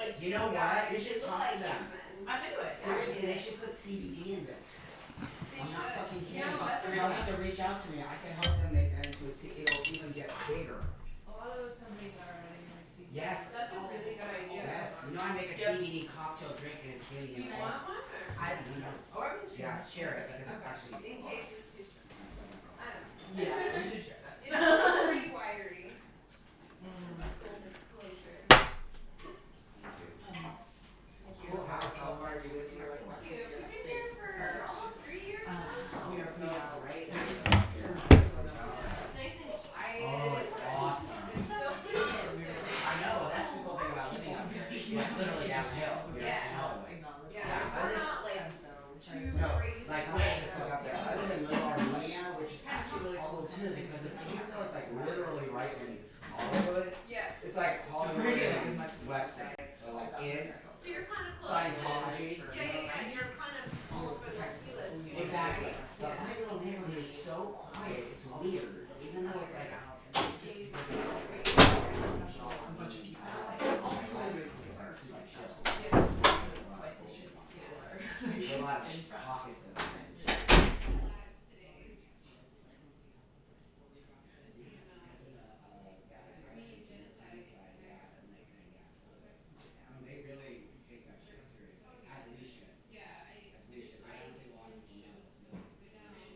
like you know what? You should look talk like to them. cavemen. I'm into it. Seriously, they should put CBD in this. They I'm not should. fucking kidding. Yeah, that's a Tell them to reach out to me. I can help them make that into a it'll even get bigger. A lot of those companies are already like CBD. Yes. That's a really good idea. Yes. You know I make a CBD cocktail drink and it's really Do you good. want one? Or? I don't know. Or we can share. Yeah, share it because it's actually. In case it's too strong. I don't know. Yeah, we should share this. It's pretty wiry. Full disclosure. Cool house. How long are you with me? Like, what? We've been here for almost 3 years now. We are so great. It's nice and quiet. Oh, it's awesome. It's still pretty good. I know. That's the cool thing about living up here. Like literally downhill. Yeah. Yeah, we're not like too No, crazy. like way the fuck up there. I live in Little Armenia, which is actually really cool too because it's even though it's like literally right in Hollywood, Yeah. it's like Hollywood is much western, but like in So you're kind of close. Scientology. Yeah. You're kind of almost by the ski list. Exactly. Right? But my little neighborhood is so quiet. It's weird, even though it's like a bunch of people. All people do is like super chill. There's a lot of pockets of it. They really take that shit serious, as we should. Yeah, as we should. I don't think a lot of people know.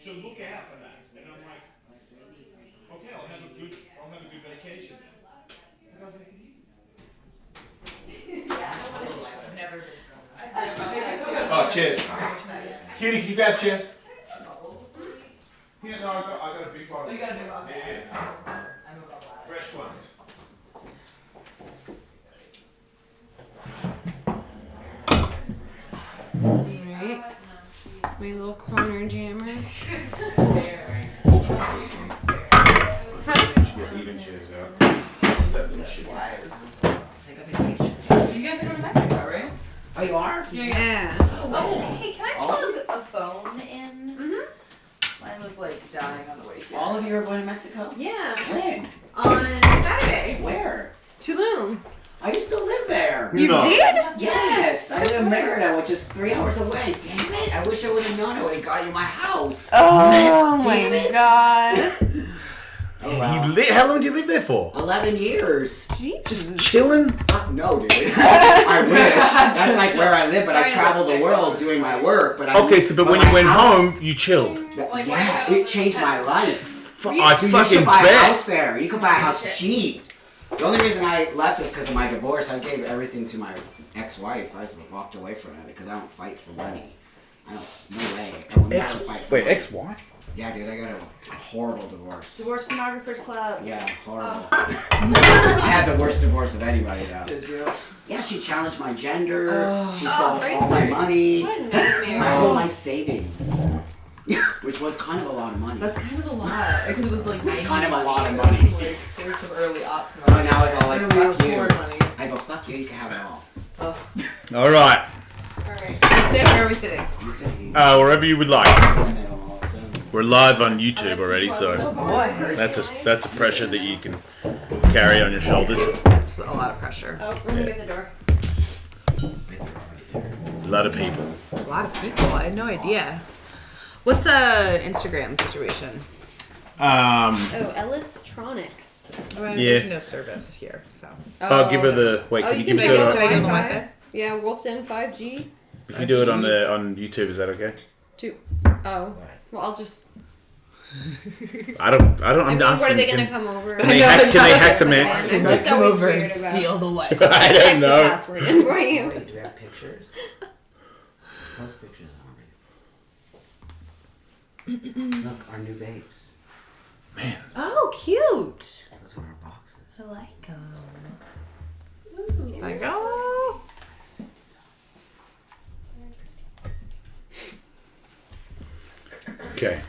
So look out for that. And I'm like, okay, I'll have a good vacation then. And I was like, I've never been thrown. oh, cheers. Kitty, can you grab a chair? Here, no, I got a big one. Oh, you got a big one? Yeah. I'm about that. Fresh ones. Alright. My little corner jammer. Yeah, even chairs out. That little shit. Take a vacation. You guys are going to Mexico, right? Oh, you are? Yeah. Oh, hey, can I plug a phone in? Mhm. Mine was like dying on the way here. All of you are going to Mexico? Yeah. When? On Saturday. Where? Tulum. I used to live there. You No. did? Yes, I live in Merida, which is 3 hours away. Damn it! I wish I would have known. I would have got you my house. Oh my Damn it. god. Oh, wow. How long did you live there for? 11 years. Jesus. Chilling? Fuck no, dude. I wish. That's like where I live, but I travel the world doing my work. But Okay, so but when my you went house- home, you chilled. Yeah, it changed my life. I Dude, you fucking should buy a house bet. there. You could buy a house cheap. The only reason I left is because of my divorce. I gave everything to my ex-wife. I just walked away from it because I don't fight for money. I don't. No way. I will never fight for money. ex-wife? Yeah, dude, I got a horrible divorce. Divorce Pornographers Club. Yeah, horrible. I had the worst divorce of anybody, though. Did you? Yeah, she challenged my gender. Oh. She stole right. all my money. What a nightmare. My whole life savings. Which was kind of a lot of money. That's kind of a lot. Because it was like 90s kind of a lot of money. money. Like, there was some early aughts Oh, money. now it's all like, Early fuck you. award money. I go, fuck you, you can have it all. Oh. All right. Alright. Where are we sitting? You said you Wherever you would like. wanted them all, so- We're live on YouTube already, so Boy. that's a pressure that you can carry on your shoulders. That's a lot of pressure. Oh, let me get the door. lot of people. A lot of people. I had no idea. What's Instagram situation? Ellistronics. There's no service here, so. I'll give her the... Wait, can you give it to her? Can I give them Wi-Fi? Yeah, Wolfden 5G. If you do it on YouTube, is that okay? Oh. Well, I'll just... I don't. I mean, asking. what are they going to come over? Can they hack the man? I'm just always weird and about... steal the Wi-Fi. I don't the know. password in for you. Wait, do we have pictures? Post pictures already. Look, our new vapes. Man. Oh, cute. Those are our boxes. I like them. Like, oh. Okay.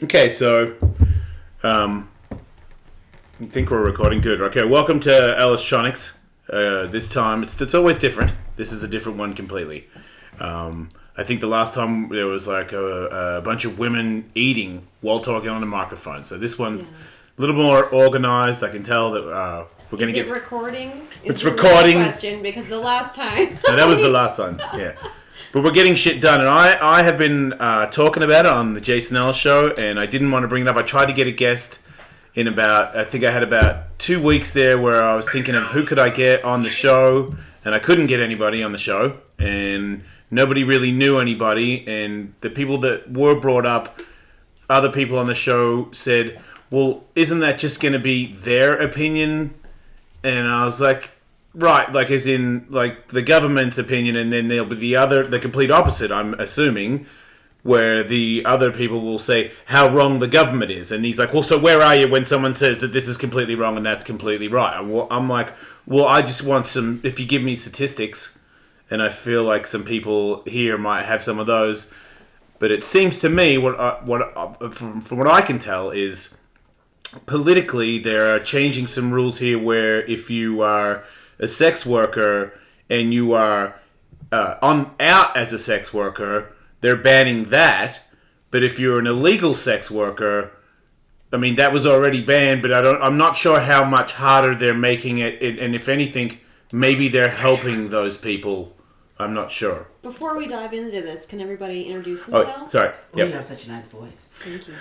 Okay, so I think we're recording good. Okay, welcome to Ellistronics. This time it's always different. This is a different one completely. I think the last time there was like a bunch of women eating while talking on a microphone. So this one's a little more organized. I can tell that we're going to get... Is it recording? It's recording. Question, because the last time... No, that was the last time, yeah. But we're getting shit done, and I have been talking about it on the Jason Ellis show, and I didn't want to bring it up. I tried to get a guest in I think I had about 2 weeks there where I was thinking of who could I get on the show, and I couldn't get anybody on the show, and nobody really knew anybody, and the people that were brought up, other people on the show said, well, isn't that just going to be their opinion? And I was like... Right, like as in like the government's opinion, and then there'll be the complete opposite, I'm assuming, where the other people will say how wrong the government is. And he's like, well, so where are you when someone says that this is completely wrong and that's completely right? I'm like, well, I just want some, if you give me statistics, and I feel like some people here might have some of those. But it seems to me, from what I can tell, is politically there are changing some rules here where if you are a sex worker and you are out as a sex worker, they're banning that. But if you're an illegal sex worker, I mean, that was already banned, but I'm not sure how much harder they're making it, and if anything, maybe they're helping those people. I'm not sure. Before we dive into this, can everybody introduce Oh, themselves? sorry. Oh, Yep. you have such a nice voice. Thank you.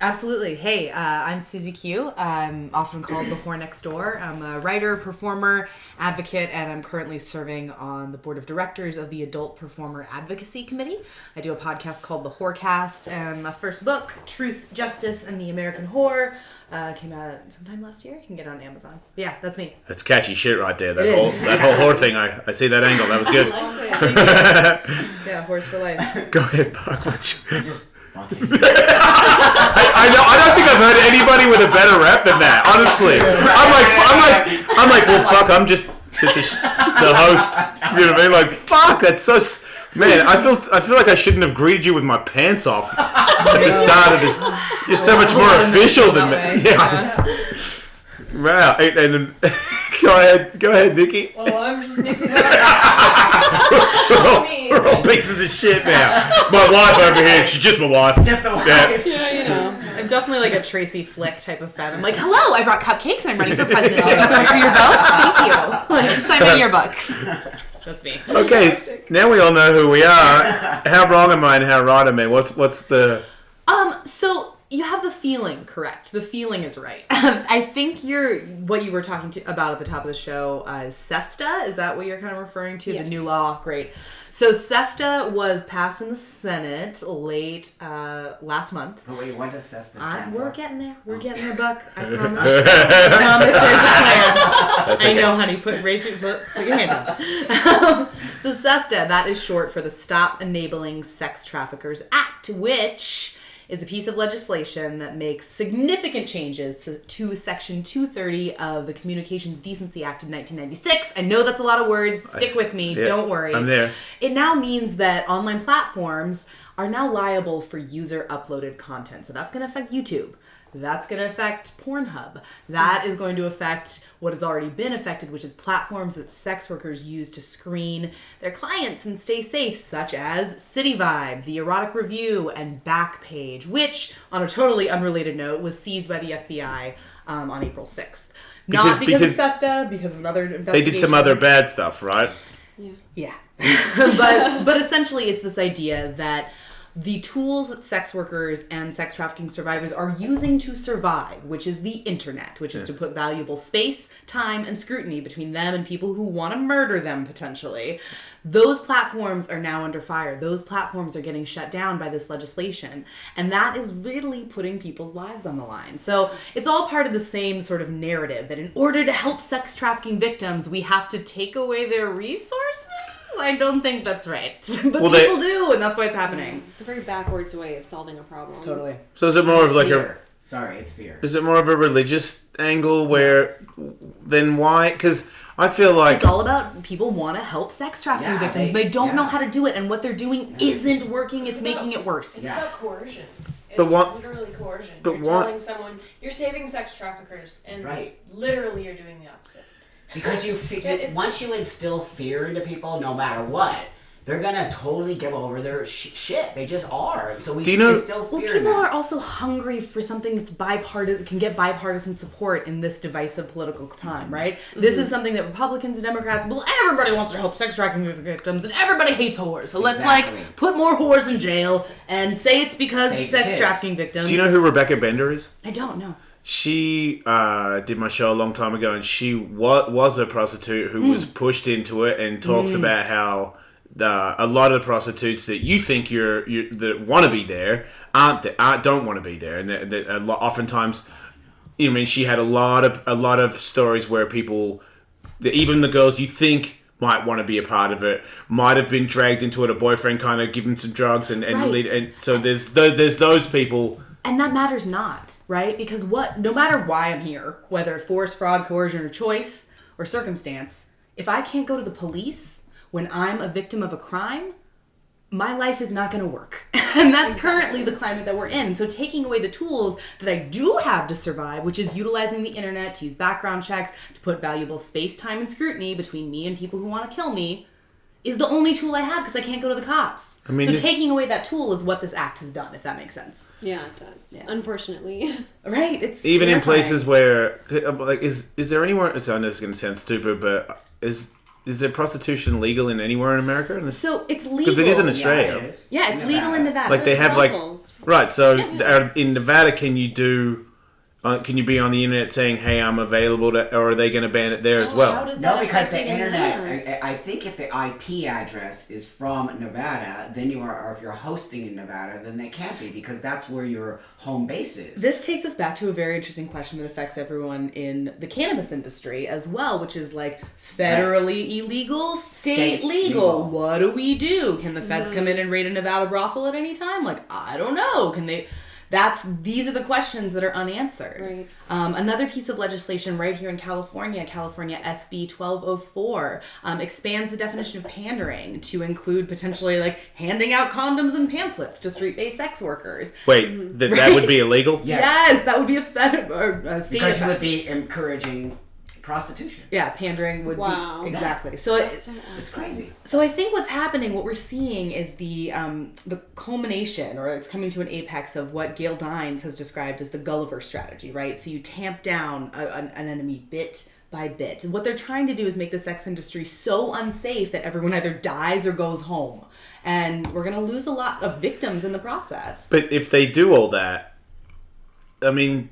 Absolutely. Hey, I'm Susie Q. I'm often called the whore next door. I'm a writer, performer, advocate, and I'm currently serving on the board of directors of the Adult Performer Advocacy Committee. I do a podcast called The Whorecast, and my first book, Truth, Justice, and the American Whore, came out sometime last year. You can get it on Amazon. But yeah, that's me. That's catchy shit right there. That It is. whole whore thing. I see that angle. That was good. Yeah, whores for life. Go ahead, Buck. Okay. I don't think I've heard anybody with a better rap than that. Honestly, I'm like, well, fuck. I'm just the host. You know what I mean? Like, fuck. That's so. Man, I feel like I shouldn't have greeted you with my pants off at the start of it. You're so much more official than me. Yeah. Wow. And go ahead, Nikki. Oh, I'm just Nikki. We're all pieces of shit now. It's my wife over here. She's just my wife. Just the wife. Yeah, you know. I'm definitely like a Tracy Flick type of fan. I'm like, hello, I brought cupcakes and I'm running for president. Thank you so much for your vote. Thank you. Like, sign my yearbook. That's me. Okay, now we all know who we are. How wrong am I and how right am I? What's the... So you have the feeling correct. The feeling is right. I think what you were talking about at the top of the show is SESTA. Is that what you're kind of referring to? Yes. The new law? Great. So SESTA was passed in the Senate late last month. Oh wait, what does SESTA stand We're for? getting there. We're getting there, Buck. I promise. I promise there's a plan. That's I okay. know, honey. Put your hand down. So SESTA, that is short for the Stop Enabling Sex Traffickers Act, which is a piece of legislation that makes significant changes to Section 230 of the Communications Decency Act of 1996. I know that's a lot of words. Stick with me. Yeah, Don't worry. I'm there. It now means that online platforms are now liable for user-uploaded content. So that's going to affect YouTube. That's going to affect Pornhub. That is going to affect what has already been affected, which is platforms that sex workers use to screen their clients and stay safe, such as City Vibe, The Erotic Review, and Backpage, which, on a totally unrelated note, was seized by the FBI on April 6th. Not because because of SESTA, because of another investigation. They did some other bad stuff, right? Yeah. but essentially it's this idea that the tools that sex workers and sex trafficking survivors are using to survive, which is the internet, which is to put valuable space, time, and scrutiny between them and people who want to murder them potentially. Those platforms are now under fire. Those platforms are getting shut down by this legislation. And that is really putting people's lives on the line. So it's all part of the same sort of narrative that in order to help sex trafficking victims, we have to take away their resources. I don't think that's right. But people do, and that's why it's happening. It's a very backwards way of solving a problem. Totally. So is it more of like Fear. Sorry, it's fear. Is it more of a religious angle where then why? Because I feel like It's all about people want to help sex trafficking Yeah, victims. they- They don't yeah. know how to do it, and what they're doing isn't working. It's making it worse. It's Yeah. about coercion. It's But what- literally coercion. but You're what- telling someone you're saving sex traffickers, and Right. literally you're doing the opposite. Because It's- once you instill fear into people, no matter what, they're gonna totally give over their shit. They just are. So we Do you know- instill Well, fear in people them. are also hungry for something that's bipartisan, can get bipartisan support in this divisive political time, right? This is something that Republicans and Democrats, well, everybody wants to help sex trafficking victims, and everybody hates whores. So let's Exactly. like put more whores in jail and say it's because Save sex kids. trafficking victims. do you know who Rebecca Bender is? I don't know. She did my show a long time ago, and she was a prostitute who was pushed into it, and talks about how a lot of the prostitutes that you think that want to be there don't want to be there, and that oftentimes, you know, I mean, she had a lot of stories where people, even the girls you think might want to be a part of it, might have been dragged into it. A boyfriend kind of give them some drugs, and Right. so there's those people. And that matters not, right? Because no matter why I'm here, whether force, fraud, coercion, or choice, or circumstance, if I can't go to the police when I'm a victim of a crime, my life is not going to work. And that's currently the climate that we're in. So taking away the tools that I do have to survive, which is utilizing the internet to use background checks, to put valuable space, time, and scrutiny between me and people who want to kill me, is the only tool I have because I can't go to the cops. I mean, so this- taking away that tool is what this act has done, if that makes sense. Yeah, it does. Yeah. Unfortunately. Right? It's Even in terrifying. places where, like, is there anywhere? I know this is going to sound stupid, but is there prostitution legal in anywhere in America? So it's legal. Because it is in Yeah, Australia. it is. Yeah, it's legal in Nevada. Like they There's have like brothels. right. So in Nevada, can you be on the internet saying, "Hey, I'm available," or are they going to ban it there as How well? does No, that because affect the it internet. anymore? I think if the IP address is from Nevada, then you are, or if you're hosting in Nevada, then they can't be because that's where your home base is. This takes us back to a very interesting question that affects everyone in the cannabis industry as well, which is like federally illegal, state legal. What do we do? Can the feds come in and raid a Nevada brothel at any time? Like, I don't know. Can they? These are the questions that are unanswered. Right. Another piece of legislation right here in California SB 1204, expands the definition of pandering to include potentially like handing out condoms and pamphlets to street-based sex workers. Wait, that would be illegal? Yes, that would be a federal or a state Because you would offense. be encouraging prostitution. Yeah, pandering would Wow. be exactly. So That's so It's crazy. So I think what's happening, what we're seeing is the culmination, or it's coming to an apex of what Gail Dines has described as the Gulliver strategy, right? So you tamp down an enemy bit by bit. And what they're trying to do is make the sex industry so unsafe that everyone either dies or goes home. And we're going to lose a lot of victims in the process. But if they do all that, I mean,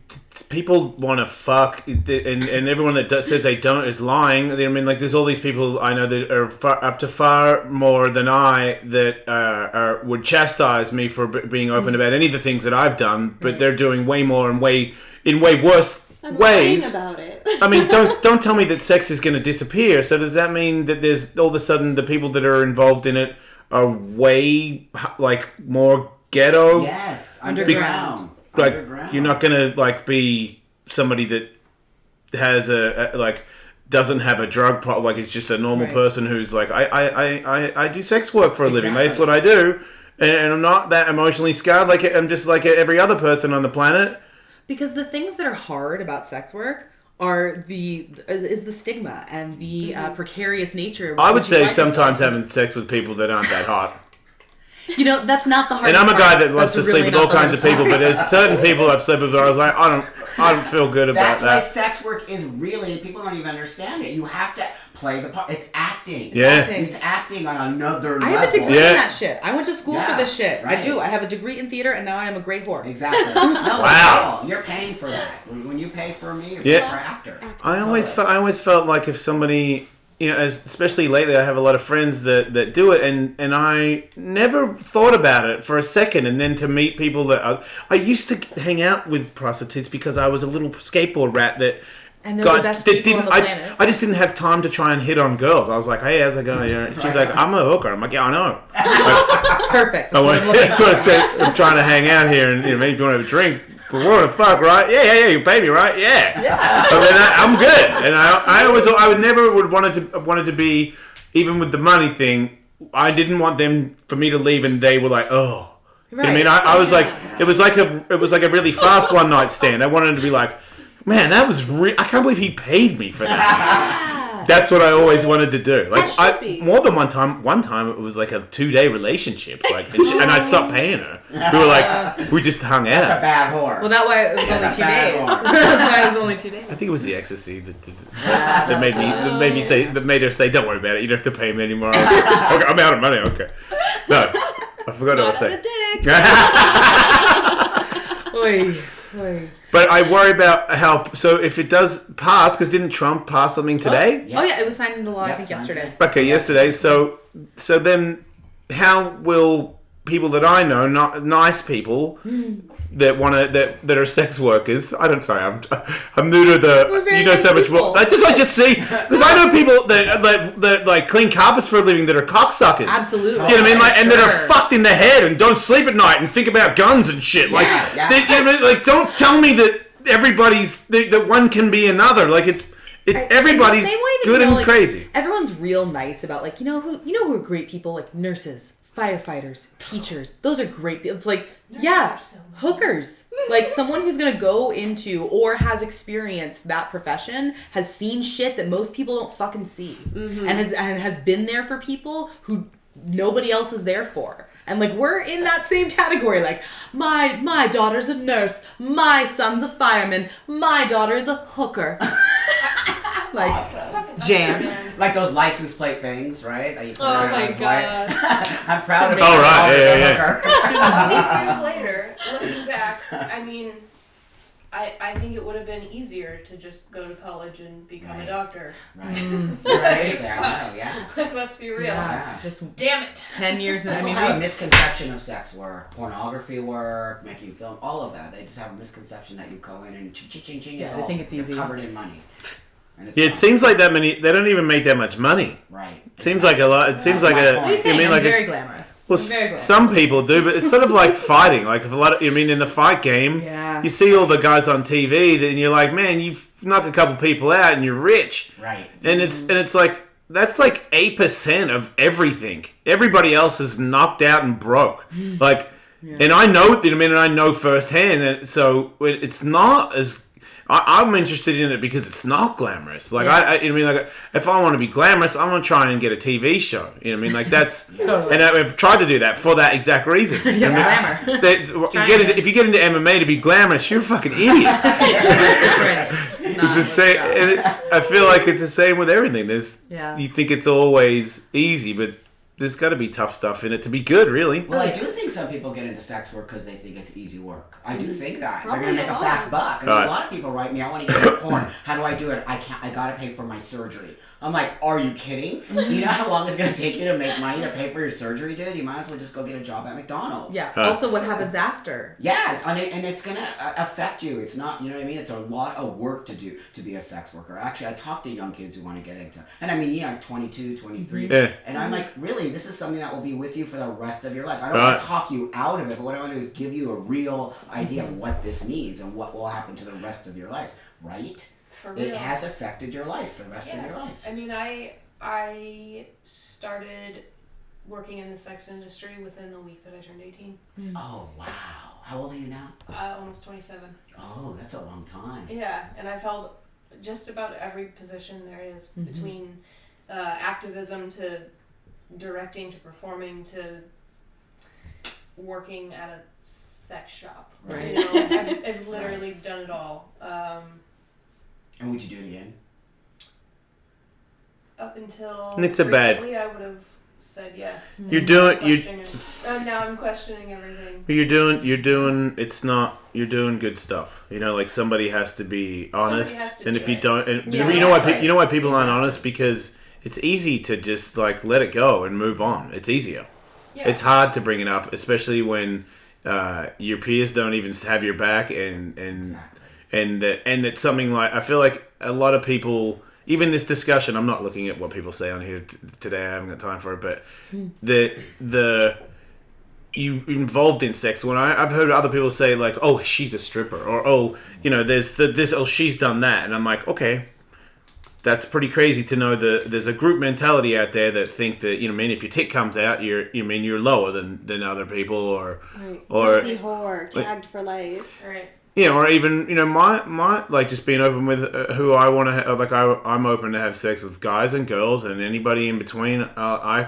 people want to fuck, and everyone that says they don't is lying. I mean, like, there's all these people I know that are up to far more than I that would chastise me for being open about any of the things that I've done, but they're doing way more and way worse I'm ways. lying about it. I mean, don't tell me that sex is going to disappear. So does that mean that there's all of a sudden the people that are involved in it are way like more ghetto? Yes, Underground. Like Underground. you're not gonna like be somebody that has a like doesn't have a drug problem. Like it's just a normal Right. person who's like I do sex work for a living. Exactly. That's what I do, and I'm not that emotionally scarred. Like I'm just like every other person on the planet. Because the things that are hard about sex work are the stigma and the precarious nature. I would which you say find yourself sometimes in. having sex with people that aren't that hot. You know, that's not the And hardest I'm a guy part. that loves That's to sleep really with all not the kinds of hardest people, but part. there's certain people I've slept with where I was like, I don't feel good about That's why that. sex work is really, people don't even understand it. You have to play the part. It's acting. Yeah. It's acting on another level. I have a degree Yeah. in that shit. I went to school Yeah, for this shit. right. I do. I have a degree in theater, and now I am a great whore. Exactly. No, Wow. you're paying for that. When you pay for me, you're Yeah. paying for actor. I always felt like if somebody, you know, especially lately, I have a lot of friends that do it, and I never thought about it for a second. And then to meet people that I used to hang out with prostitutes because I was a little skateboard rat that. And they're the best people on the planet. I just didn't have time to try and hit on girls. I was like, hey, how's it going? You know, she's like, I'm a hooker. I'm like, yeah, I know. Perfect. That's what I'm trying to hang out here, and you know, maybe if you want to have a drink, but we're gonna fuck, right? Yeah, you pay me, right? Yeah. But then I'm good, and I would never wanted to be, even with the money thing. I didn't want them for me to leave, and they were like, oh. You know what I mean, I was like, it was like a really fast one night stand. I wanted to be like, man, that was I can't believe he paid me for that. That's what I always wanted to do. Like, more than one time. One time it was like a 2-day relationship. Like, and I'd stopped paying her. We were like, we just hung out. That's a bad whore. Well, that way it was only 2 days. whore. That's why it was only 2 days. I think it was the ecstasy that made her say, "Don't worry about it. You don't have to pay me anymore." Okay, I'm out of money. Okay, no, I forgot what I was saying. Oy. But I worry about how. So if it does pass, because didn't Trump pass something today? Oh yeah, it was signed into law. Yeah, I think signed yesterday. Okay, yesterday. So then, how will people that I know, not nice people that are sex workers? I'm new to We're very you know nice so much people. more. That's just I just see because I know people that like clean carpets for a living that are cocksuckers. Absolutely. You know what I mean? Like, and that are Sure. fucked in the head and don't sleep at night and think about guns and shit. Like, Yeah. you know what I mean? Like, don't tell me that everybody's that one can be another. Like, it's everybody's In the same way that, good you know, and like, crazy. Everyone's real nice about, like, you know who are great people, like nurses, firefighters, teachers. Those are great people. It's like, yeah, are so mean. hookers. Like, someone who's gonna go into or has experienced that profession has seen shit that most people don't fucking see, and has been there for people who nobody else is there for. And like, we're in that same category. Like, my daughter's a nurse, my son's a fireman, my daughter is a hooker. Like, Awesome. jam. Like those license plate things, right? That you put Oh on my as white. god. I'm proud of it. Oh, right. Yeah. These years later, looking back, I mean, I think it would have been easier to just go to college and become a doctor. Right. Seriously, I know, yeah. Let's be real. Yeah, just Damn it. 10 years. I People mean, have a misconception of sex work, pornography work, making you film, all of that. They just have a misconception that you go in and ching. Yeah, they think it's easy. Covered in money. And it's Yeah, it not. seems like that many. They don't even make that much money. Right. Seems like a lot. It seems like my a. point. What are you saying? I mean, I'm like very glamorous. well, I'm very glamorous. some people do, but it's sort of like fighting. Like if a lot of, I mean, in the fight game, Yeah. you see all the guys on TV, and you're like, man, you've knocked a couple people out, and you're rich. Right. And it's like that's like 8% of everything. Everybody else is knocked out and broke. Like, and I know that. I mean, and I know firsthand. And so it's not as. I'm interested in it because it's not glamorous. Like I mean, like if I want to be glamorous, I'm gonna try and get a TV show. You know what I mean? Like that's Totally. And I've tried to do that for that exact reason. You know what I mean? glamour. If you get into MMA to be glamorous, you're a fucking idiot. It's the same. And I feel like it's the same with everything. You think it's always easy, but there's got to be tough stuff in it to be good, really. Well, I do think some people get into sex work because they think it's easy work. I do think that. Probably They're going to make a a lot. fast buck. And Right. a lot of people write me, I want to get into porn. How do I do it? I got to pay for my surgery. I'm like, are you kidding? Do you know how long it's going to take you to make money to pay for your surgery, dude? You might as well just go get a job at McDonald's. Yeah. Also, what happens after? Yeah, and it's going to affect you. It's not, you know what I mean? It's a lot of work to do to be a sex worker. Actually, I talk to young kids who want to get into, and I mean, I'm 22, 23, Yeah. and I'm like, really, this is something that will be with you for the rest of your life. I don't Right. want to talk you out of it, but what I want to do is give you a real idea of what this means and what will happen to the rest of your life, right? For real. It has affected your life for the rest of your life. I mean, I started working in the sex industry within the week that I turned 18. Oh, wow. How old are you now? Almost 27. Oh, that's a long time. Yeah, and I've held just about every position there is, between activism to directing to performing to working at a sex shop. Right. You know, I've literally done it all. And would you do it again? Up until It's a bad- recently, I would have said yes. You're And doing- now I'm questioning- now I'm questioning everything. You're doing. It's not. You're doing good stuff. You know, like somebody has to be honest, has to and do if you it. don't, and Yeah. you know why? Exactly. You know why people aren't honest? Because it's easy to just like let it go and move on. It's easier. Yeah. It's hard to bring it up, especially when your peers don't even have your back, and that something like, I feel like a lot of people, even this discussion, I'm not looking at what people say on here today. I haven't got time for it, but the you involved in sex. When I've heard other people say like, "Oh, she's a stripper," or "Oh, you know, there's this. Oh, she's done that," and I'm like, okay. That's pretty crazy to know that there's a group mentality out there that think that, you know, I mean, if your tit comes out, you're lower than other people, or Right. or Filthy whore, tagged for life. Right. you know, or even, you know, my like just being open with who I want to like. I'm open to have sex with guys and girls and anybody in between. I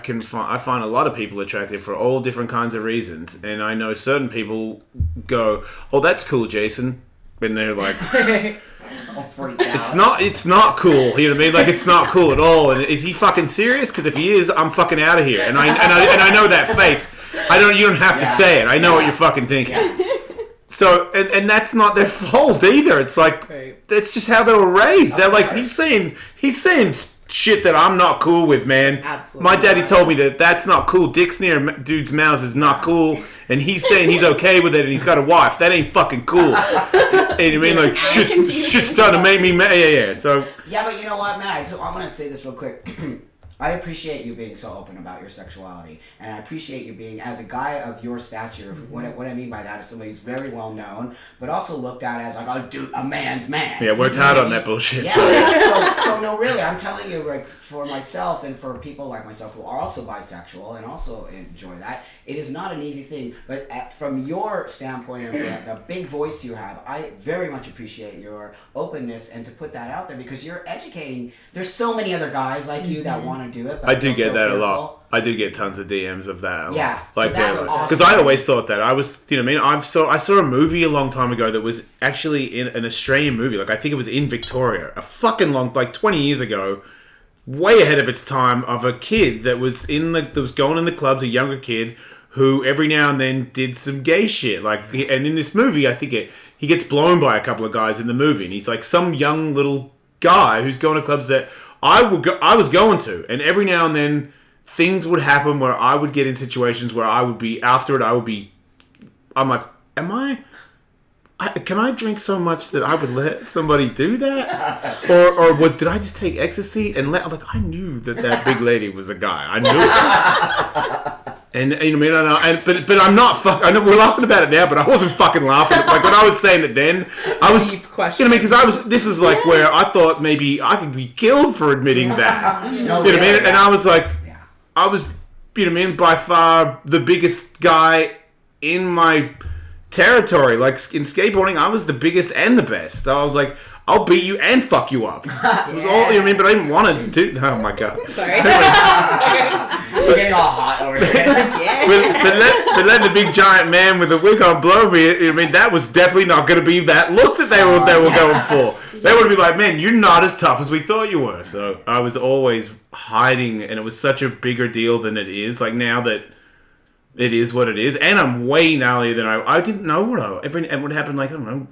find a lot of people attractive for all different kinds of reasons, and I know certain people go, "Oh, that's cool, Jason," and they're like. I'll freak out. It's not cool. You know what I mean? Like, it's not cool at all. And is he fucking serious? Because if he is, I'm fucking out of here. And I know that face. You don't have to say it. I know what you're fucking thinking. So, and that's not their fault either. It's like, that's just how they were raised. They're like, he's saying shit that I'm not cool with, man. Absolutely. My daddy told me that's not cool. Dicks near dudes' mouths is not cool. And he's saying he's okay with it and he's got a wife. That ain't fucking cool. And you mean, like, shit's trying to make me mad. Yeah. So. Yeah, but you know what, Matt? So I'm gonna say this real quick. I appreciate you being so open about your sexuality, and I appreciate you being, as a guy of your stature, what I mean by that is somebody who's very well known, but also looked at as like a man's man. Yeah, worked hard on that bullshit. Yeah, so no, really, I'm telling you, like, for myself and for people like myself who are also bisexual and also enjoy that, it is not an easy thing. But from your standpoint and the big voice you have, I very much appreciate your openness and to put that out there, because you're educating. There's so many other guys like you that want to do it. But I do feel get so that fearful. a lot. I do get tons of DMs of that. A lot. Yeah, so like that's because awesome. I always thought that I was, you know, what I mean, I saw a movie a long time ago that was actually in an Australian movie. Like, I think it was in Victoria, a fucking long, like 20 years ago, way ahead of its time, of a kid that was going in the clubs, a younger kid who every now and then did some gay shit. Like, and in this movie, I think he gets blown by a couple of guys in the movie, and he's like some young little guy who's going to clubs that I was going to, and every now and then things would happen where I would get in situations where I would be, after it, I'm like, can I drink so much that I would let somebody do that? Or did I just take ecstasy and I knew that big lady was a guy. I knew it. And you know, I mean, but I'm not I know we're laughing about it now, but I wasn't fucking laughing. Like, when I was saying it then, I was, you know what I mean? Because this is like where I thought maybe I could be killed for admitting that. You know what I mean? And I was like, I was, you know what I mean, by far the biggest guy in my territory. Like, in skateboarding, I was the biggest and the best. So I was like, I'll beat you and fuck you up. It was all, you know what I mean? But I didn't want to do. Oh my god. Sorry. We're getting all hot over here. but let the big giant man with the wig on blow me. I mean, that was definitely not going to be that look that they were going for. They would be like, man, you're not as tough as we thought you were. So I was always hiding, and it was such a bigger deal than it is. Like, now that it is what it is, and I'm way gnarlier than I didn't know it would happen. Like, I don't know.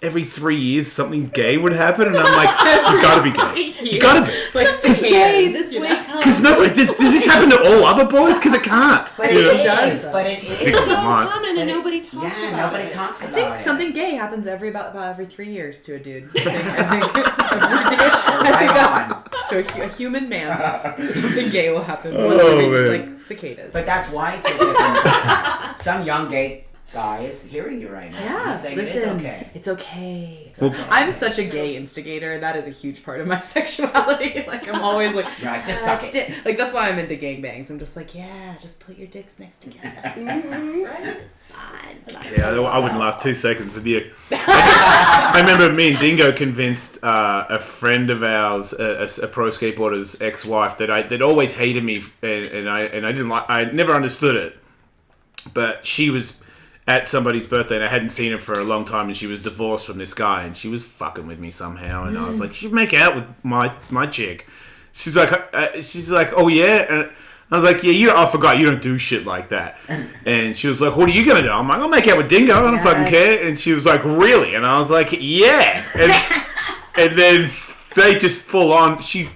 Every 3 years, something gay would happen, and I'm like, you gotta be gay. You gotta be. Like, This way, this way comes. Because no, does this happen to all other boys? Because it can't. But You know? it does. is. But it is. It's so Come on. common and nobody talks about it. Nobody talks I about think it. something gay happens about every 3 years to a dude. I think Right that's to a human man. Something gay will happen. Oh, Once a man. It's like cicadas. But that's why it's okay. Some young gay guy is hearing you right now. yeah, He's saying listen, it is okay. It's okay. It's Well- okay. I'm such a gay instigator. That is a huge part of my sexuality. Like, I'm always like, You're like, just suck touched it. Like, that's why I'm into gangbangs. I'm just like, yeah, just put your dicks next together. Right? It's fine. Yeah, I wouldn't last 2 seconds with you. I remember me and Dingo convinced a friend of ours, a pro skateboarder's ex-wife, that always hated me, and I didn't like. I never understood it. but she was at somebody's birthday and I hadn't seen her for a long time, and she was divorced from this guy, and she was fucking with me somehow, and I was like, you should make out with my chick. She's like, oh yeah, and I was like, yeah, I forgot you don't do shit like that. And she was like, what are you gonna do? I'm like, I'll make out with Dingo, I don't fucking care. And she was like, really? And I was like, yeah. And then they just full on, she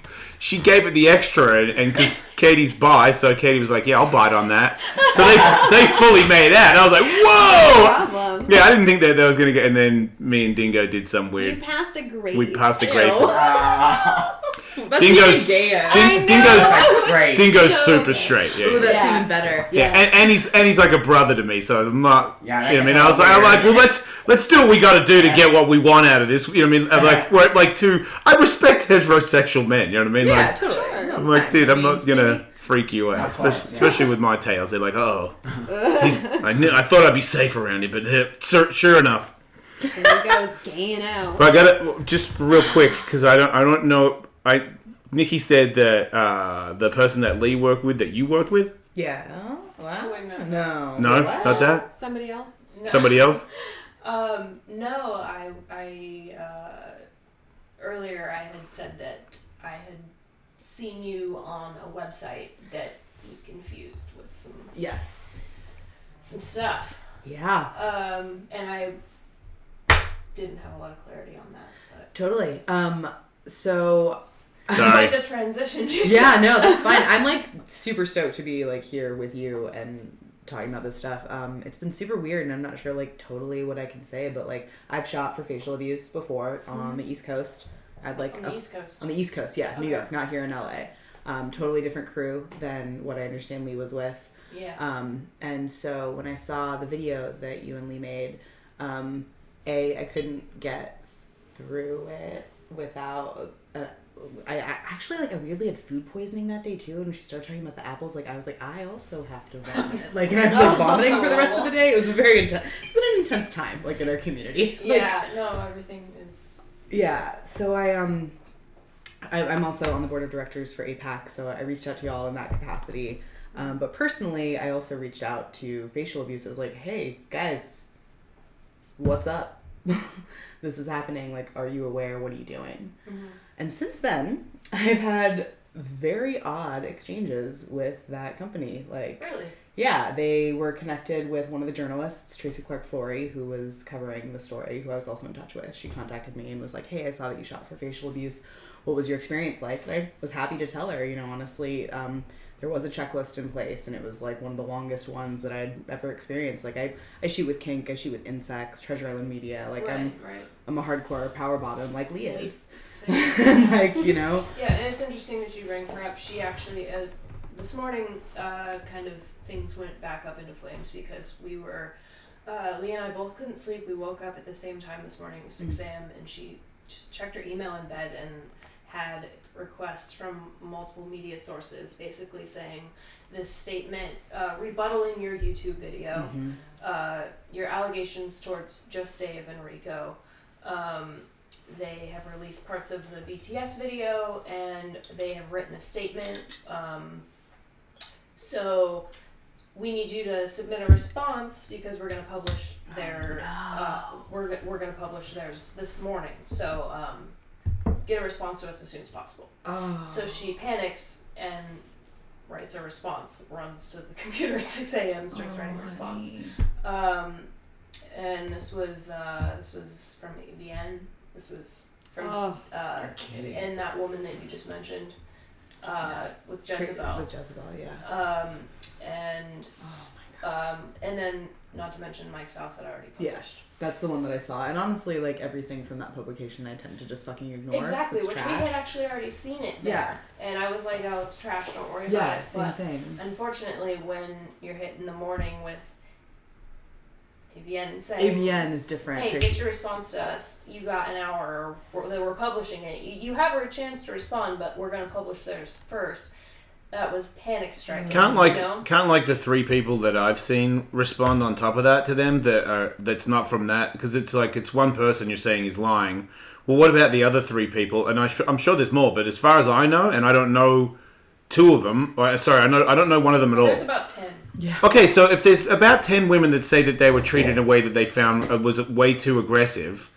gave it the extra, and because Katie's bi, so Katie was like, yeah, I'll bite on that. So they fully made out, and I was like, whoa! Problem. Yeah, I didn't think that was gonna get, and then me and Dingo did some weird. You passed a grade. We passed a grade. That's Dingo's even gayer. Dingo's So super gay. straight. Yeah, Ooh, that's Yeah. even better. yeah. And he's like a brother to me, so I'm not. Yeah, You know what I mean, I'm like, well, let's do what we got to do to get what we want out of this. You know what I mean? I'm like, we're like I respect heterosexual men. You know what I mean? Yeah, Like, totally. Sure. No, I'm it's like, fine. dude, I I'm mean, not gonna freak you out, Of course, yeah. especially with my tails. They're like, oh, I thought I'd be safe around you, but sure enough. There he goes, gaying out. But I got it just real quick because I don't know. Nikki said that the person that Lee worked with, that you worked with. Yeah. Oh, wow. Oh, wait a minute. No. No, What? not that. Somebody else? No. Somebody else. No, I earlier I had said that I had seen you on a website that was confused with some Yes. stuff. Yeah. And I didn't have a lot of clarity on that, but Totally. So. I Sorry. like the transition. Jason. Yeah, no, that's fine. I'm like super stoked to be like here with you and talking about this stuff. It's been super weird, and I'm not sure like totally what I can say, but like I've shot for facial abuse before on the East Coast. I'd like on the East Coast. on the East Coast, yeah, New Okay. York, not here in LA. Totally different crew than what I understand Lee was with. Yeah. And so when I saw the video that you and Lee made, I couldn't get through it without. I actually I weirdly had food poisoning that day too, and when she started talking about the apples, like I was like, I also have to vomit. Like, and I was like vomiting for the rest of the day. It was a very intense. It's been an intense time, like in our community. Yeah. No, everything is. Yeah. So I'm also on the board of directors for APAC, so I reached out to y'all in that capacity. But personally, I also reached out to facial abuse. I was like, hey guys, what's up? This is happening. Like, are you aware? What are you doing? Mm-hmm. And since then, I've had very odd exchanges with that company. Like, Really? yeah, they were connected with one of the journalists, Tracy Clark Flory, who was covering the story, who I was also in touch with. She contacted me and was like, hey, I saw that you shot for facial abuse. What was your experience like? And I was happy to tell her, honestly, there was a checklist in place, and it was like one of the longest ones that I'd ever experienced. Like I shoot with kink, I shoot with insects, Treasure Island Media. Like Right. I'm a hardcore power bottom like Lee is. Same. Like, Yeah, and it's interesting that you bring her up. She actually, this morning, kind of things went back up into flames because we were, Lee and I both couldn't sleep. We woke up at the same time this morning, 6 a.m., and she just checked her email in bed and had requests from multiple media sources basically saying this statement, rebuttaling your YouTube video, your allegations towards Just Dave and Rico. They have released parts of the BTS video, and they have written a statement. So we need you to submit a response because we're going to publish their. We're going to publish theirs this morning. So get a response to us as soon as possible. Oh. So she panics and writes a response. Runs to the computer at 6 a.m. Starts writing a response. And this was from AVN. This is from You're kidding. and that woman that you just mentioned with Jezebel. With Jezebel, yeah. And then not to mention Mike South that I already published. Yes, that's the one that I saw. And honestly, like everything from that publication, I tend to just fucking ignore. Exactly, It's which trash. we had actually already seen it there. Yeah. And I was like, oh, it's trash, don't worry about Yeah, it. same But thing. unfortunately, when you're hit in the morning with AVN saying, AVN is different. hey, get your response to us. You got an hour, or they were publishing it. You have a chance to respond, but we're going to publish theirs first. That was panic striking. Can't like the 3 people that I've seen respond on top of that to them that's not from that, because it's like it's one person you're saying is lying. Well, what about the other 3 people? And I'm sure there's more, but as far as I know, and I don't know 2 of them. Or, sorry, I don't know one of them at all. There's about 10. Yeah. Okay, so if there's about 10 women that say that they were treated in a way that they found was way too aggressive,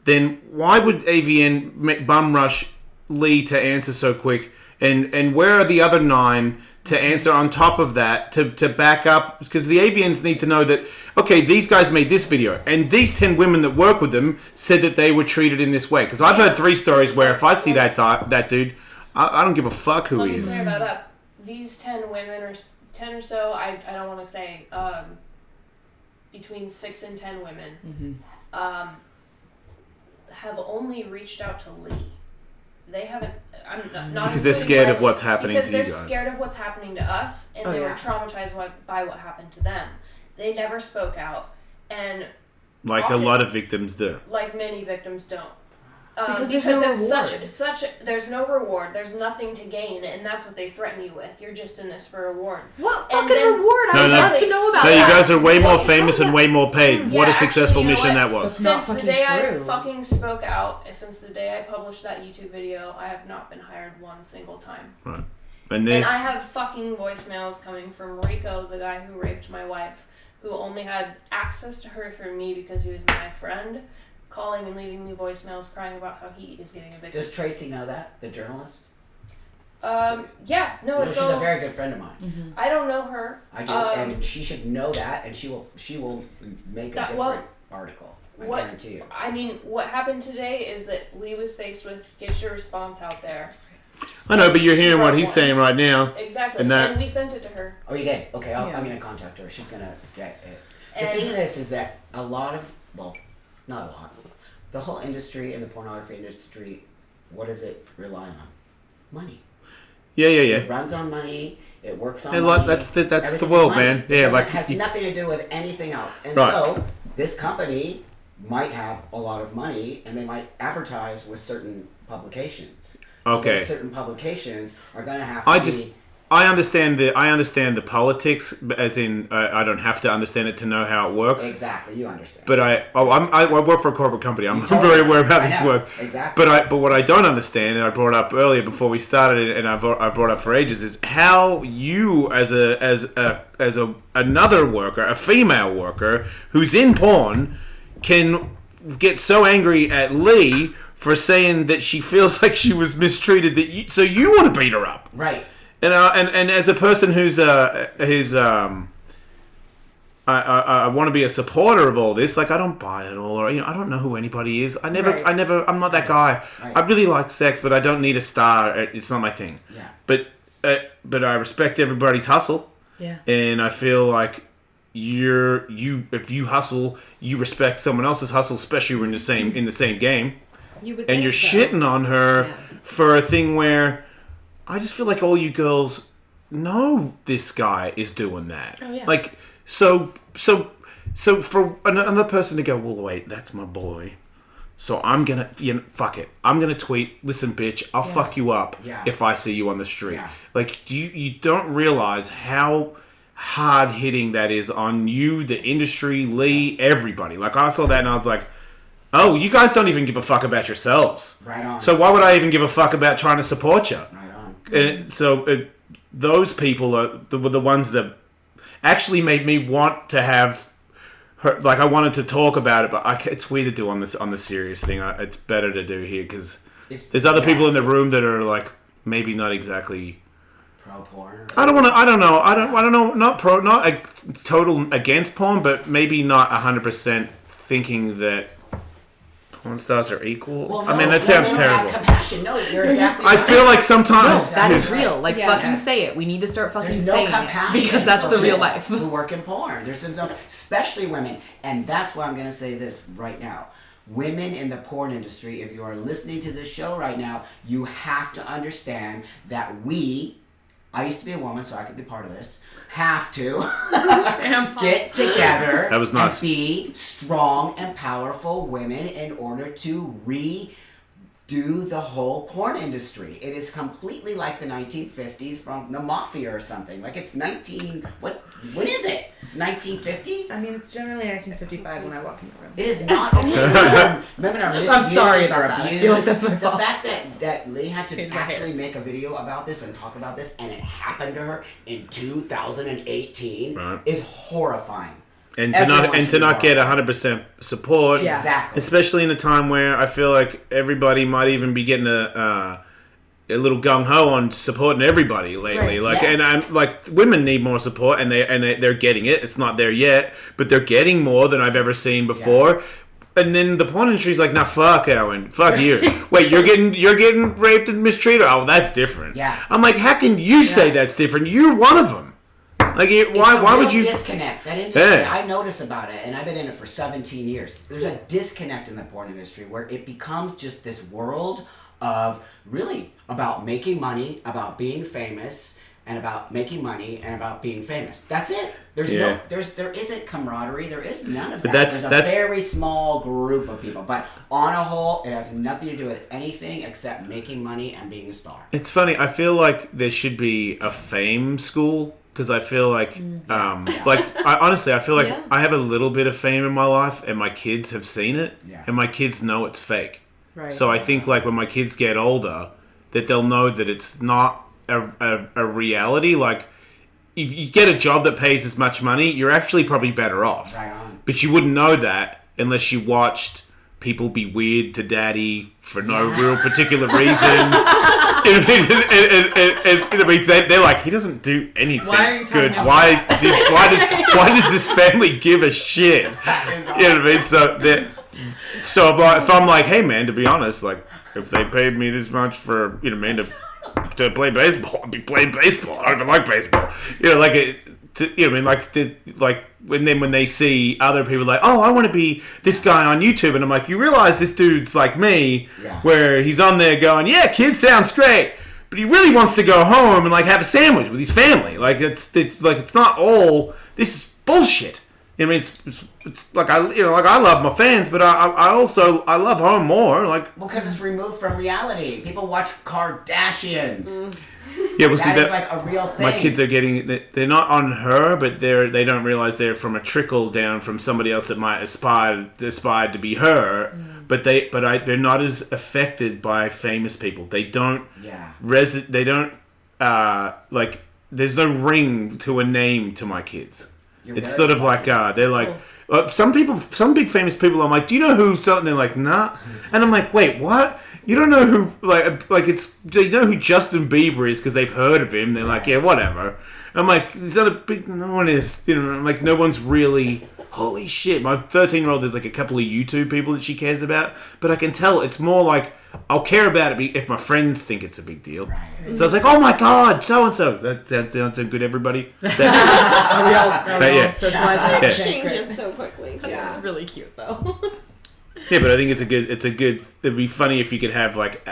then why would AVN bum rush Lee to answer so quick? And where are the other 9 to answer on top of that to back up? Because the AVNs need to know that, okay, these guys made this video, and these 10 women that work with them said that they were treated in this way. Because I've heard 3 stories where if I see that dude, I don't give a fuck who Let he me is. clear that up. These 10 women, or 10 or so, I don't want to say, between 6 and 10 women, have only reached out to Lee. They haven't. I'm not Because they're scared of what's happening to you Because guys. they're scared of what's happening to us, and they were traumatized by what happened to them. They never spoke out, and Like often, a lot of victims do. like many victims don't. Because Because there's no it's reward. there's no reward. There's nothing to gain, and that's what they threaten you with. You're just in this for a reward. What And fucking then- reward? No, I'd no. love to know about No, you that. guys are way more Yeah. famous and way more paid. Yeah, What a actually, successful you know mission what? that was. That's not Since the fucking day true. I fucking spoke out, since the day I published that YouTube video, I have not been hired one single time. Right. And And there's I have fucking voicemails coming from Rico, the guy who raped my wife, who only had access to her through me because he was my friend, calling and leaving me voicemails crying about how he is getting evicted. Does Tracy know that, the journalist? Yeah, no, You know, it's she's all. a very good friend of mine. I don't know her. I do, and she should know that, and she will make a That- different well, article. I what- guarantee you. I mean, what happened today is that Lee was faced with get your response out there. I know, but you're She hearing what wrote he's one. saying right now. Exactly, And that- and we sent it to her. Oh, you did? Okay, Yeah. I'm gonna contact her. She's gonna get it. The And- thing of this is that a lot of, well, not a lot, the whole industry and the pornography industry, what does it rely on? Money. Yeah. It runs on money. It works on Hey, money. look, that's the Everything is world, money. man. Yeah, It like has you- nothing to do with anything else. And Right. so this company might have a lot of money, and they might advertise with certain publications. So Okay. those certain publications are going to have I to just- be. I understand the politics, as in I don't have to understand it to know how it works. Exactly, you understand. But I work for a corporate company. I'm Totally. very aware of how I this know, works. exactly. But what I don't understand, and I brought up earlier before we started, and I brought up for ages, is how you as another worker, a female worker who's in porn, can get so angry at Lee for saying that she feels like she was mistreated so you want to beat her up. Right. And as a person who's I want to be a supporter of all this. Like, I don't buy it all, or I don't know who anybody is. I'm not that guy. Right. I really like sex, but I don't need a star. It's not my thing. Yeah. But I respect everybody's hustle. Yeah. And I feel like if you hustle, you respect someone else's hustle, especially when you're in the same game. You would And think you're so. shitting on her Yeah. for a thing where I just feel like all you girls know this guy is doing that. Oh, yeah. Like, so for another person to go, well, wait, that's my boy. So I'm gonna, fuck it. I'm gonna tweet, listen, bitch, I'll fuck you up Yeah. if I see you on the street. Yeah. Like, you don't realize how hard hitting that is on you, the industry, Lee, everybody. Like, I saw that and I was like, oh, you guys don't even give a fuck about yourselves. Right on. So why would I even give a fuck about trying to support you? Right on. And so those people are the ones that actually made me want to have her. Like, I wanted to talk about it, but it's weird to do on the serious thing. It's better to do here because there's other people in the room that are like maybe not exactly. Pro porn. I don't know. Not a total against porn, but maybe not 100% thinking that porn stars are equal. Well, I mean, no, that sounds you don't have terrible. compassion. No, you're exactly I right. feel like sometimes That is Right. real. Like, Yeah. fucking Yes. say it. We need to start fucking There's no saying compassion it. Because that's for the real women life. who work in porn. There's no, especially women, and that's why I'm going to say this right now. Women in the porn industry, if you are listening to this show right now, you have to understand that I used to be a woman, so I could be part of this, have to get together That was nice. and be strong and powerful women in order to do the whole porn industry. It is completely like the 1950s from the mafia or something. Like it's when is it? It's 1950? I mean, it's generally 1955 when I walk in the room. It is not okay. Women are misused. I'm sorry or about that. I abused. feel like that's my The fault. fact that Lee had to Changed my actually hair. make a video about this and talk about this, and it happened to her in 2018, Right. is horrifying. And to Everyone not should get know. 100% support, Yeah. Exactly. especially in a time where I feel like everybody might even be getting a little gung ho on supporting everybody lately. Right. Like, Yes. and I'm like, women need more support, and they're getting it. It's not there yet, but they're getting more than I've ever seen before. And then the porn industry's like, nah, fuck Owen, fuck you. Wait, you're getting raped and mistreated? Oh, that's different. Yeah. I'm like, how can you say that's different? You're one of them. Like, why would you? Disconnect that industry? Yeah. I notice about it, and I've been in it for 17 years. There's a disconnect in the porn industry where it becomes just this world of really about making money, about being famous, and about making money and about being famous. That's it. There isn't camaraderie. There is none of that. But that's a very small group of people. But on a whole, it has nothing to do with anything except making money and being a star. It's funny. I feel like there should be a fame school because I feel like, I feel like Yeah. I have a little bit of fame in my life, and my kids have seen it, Yeah. and my kids know it's fake. Right. So I think like when my kids get older, that they'll know that it's not a reality. Like if you get a job that pays as much money, you're actually probably better off. Right on. But you wouldn't know that unless you watched people be weird to daddy for no real particular reason. They're like, he doesn't do anything Why are you good. talking Why does this family give a shit? You know what I mean? So if I'm like, hey man, to be honest, like if they paid me this much for, you know what I mean, to play baseball, I'd be playing baseball. I don't even like baseball. You know, when they see other people like, oh, I want to be this guy on YouTube, and I'm like, you realize this dude's like me, where he's on there going, yeah, kid sounds great, but he really wants to go home and like have a sandwich with his family. Like it's not all this is bullshit. I mean, it's like I love my fans, but I also love home more. Like, Well, because it's removed from reality. People watch Kardashians. yeah, we'll see That is that. like a real thing. My kids are getting. They're not on her, but they don't realize they're from a trickle down from somebody else that might aspire to be her. But they're not as affected by famous people. They don't. Yeah. They don't. Like, there's no ring to a name to my kids. It's sort of like they're like some big famous people. I'm like, do you know who? So they're like, nah, and I'm like, wait, what? You don't know who? Like it's you know who Justin Bieber is because they've heard of him. They're like, yeah, whatever. I'm like, is that a big? No one is. You know, I'm like, no one's really. Holy shit! My 13-year-old, there's like a couple of YouTube people that she cares about, but I can tell it's more like I'll care about it if my friends think it's a big deal. Right. So it's like, oh my god, so and so. That sounds good, everybody. Are we all socializing? It Yeah. changes so quickly. Too. It's really cute though. Yeah, but I think it's a good. It'd be funny if you could have like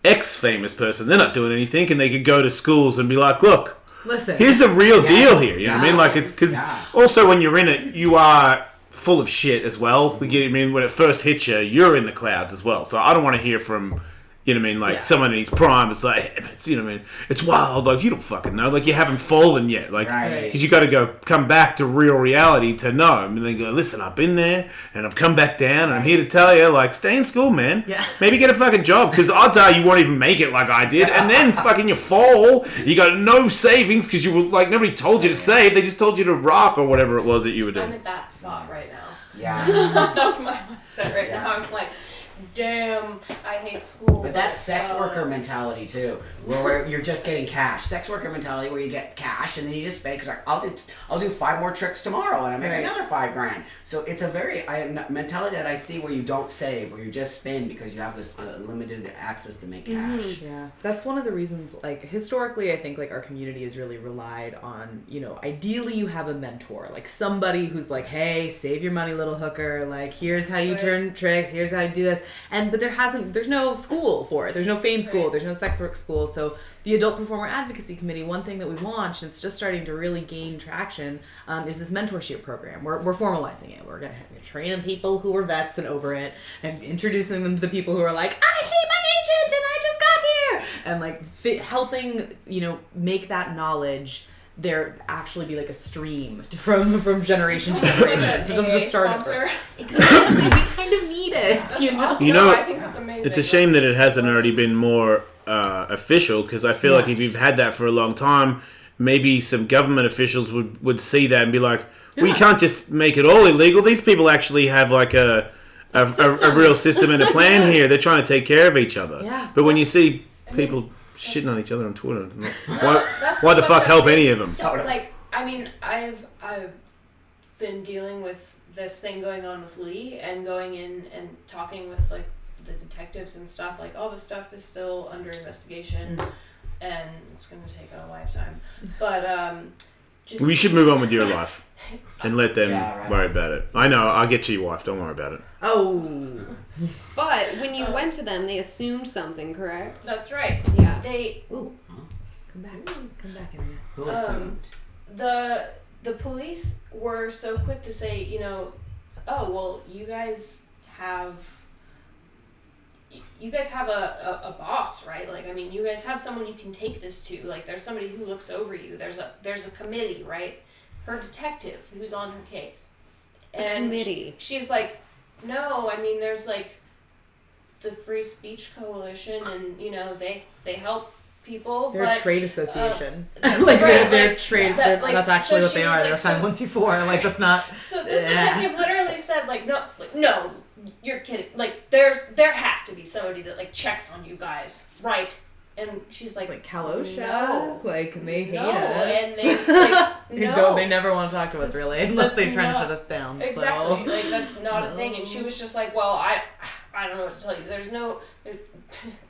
ex-famous person. They're not doing anything, and they could go to schools and be like, look. Listen. Here's the real deal here. You know what I mean? Yeah. Like it's because Yeah. also when you're in it, you are full of shit as well. Like, you know what I mean? When it first hits you, you're in the clouds as well. So I don't want to hear from. You know what I mean? Like someone in his prime is like, it's, you know what I mean? It's wild. Like you don't fucking know. Like you haven't fallen yet. Like Right. because you got to come back to real reality to know. I mean, they go, listen, I've been there and I've come back down and I'm here to tell you, like, stay in school, man. Yeah. Maybe get a fucking job because odds are you won't even make it like I did. And then fucking you fall. You got no savings because you were like nobody told you to save. They just told you to rock or whatever it was that you were I'm doing. at that spot right now. Yeah. That's my mindset right Yeah. now. I'm like, damn, I hate school. But that's sex worker mentality too, where you're just getting cash. Sex worker mentality where you get cash and then you just spend because like I'll do 5 more tricks tomorrow and I make another $5,000. So it's a very mentality that I see where you don't save, where you just spend because you have this unlimited access to make cash. Yeah, that's one of the reasons, like, historically, I think, like, our community has really relied on, you know, ideally you have a mentor, like, somebody who's like, hey, save your money, little hooker, like, here's how you turn tricks, here's how you do this, but there's no school for it. There's no fame school. Right. There's no sex work school. So the Adult Performer Advocacy Committee, one thing that we launched, and it's just starting to really gain traction, is this mentorship program. We're formalizing it. We're training people who are vets and over it, and introducing them to the people who are like, I hate my agent and I just got here, and like helping make that knowledge there actually be like a stream from generation to generation. So it doesn't just start sponsor. Exactly. We kind of need it, I think that's amazing. It's a shame that it hasn't already been more official, because I feel like if you've had that for a long time, maybe some government officials would see that and be like, well, you can't just make it all illegal. These people actually have like a real system and a plan here. They're trying to take care of each other. Yeah. But when you see people shitting on each other on Twitter, why the fuck help any of them? Like, I mean, I've been dealing with this thing going on with Lee, and going in and talking with like the detectives and stuff. Like, all this stuff is still under investigation, and it's gonna take a lifetime. But we should move on with your life and let them right. worry about it. I know, I'll get you your wife. Don't worry about it. Oh. But when you went to them, they assumed something, correct? That's right. Yeah. They Ooh. Come back in here. Who assumed? the police were so quick to say, oh well, you guys have a boss, right? Like, I mean, you guys have someone you can take this to. Like, there's somebody who looks over you. There's a committee, right? Her detective who's on her case. And committee. She's like, no, I mean, there's like the Free Speech Coalition, and they help people. They're a trade association. Right, they're like, trade. that, like, that's actually so what they she are. was They're like, a 512c4. Like, that's not. So this detective literally said, like, no, you're kidding. Like, there has to be somebody that like checks on you guys, right? And she's like Kalosha, no. Like, they hate No, us. and they like, no. They never want to talk to us, really, unless they try and shut us down. Exactly. So. Like, that's not a thing. And she was just like, well, I don't know what to tell you.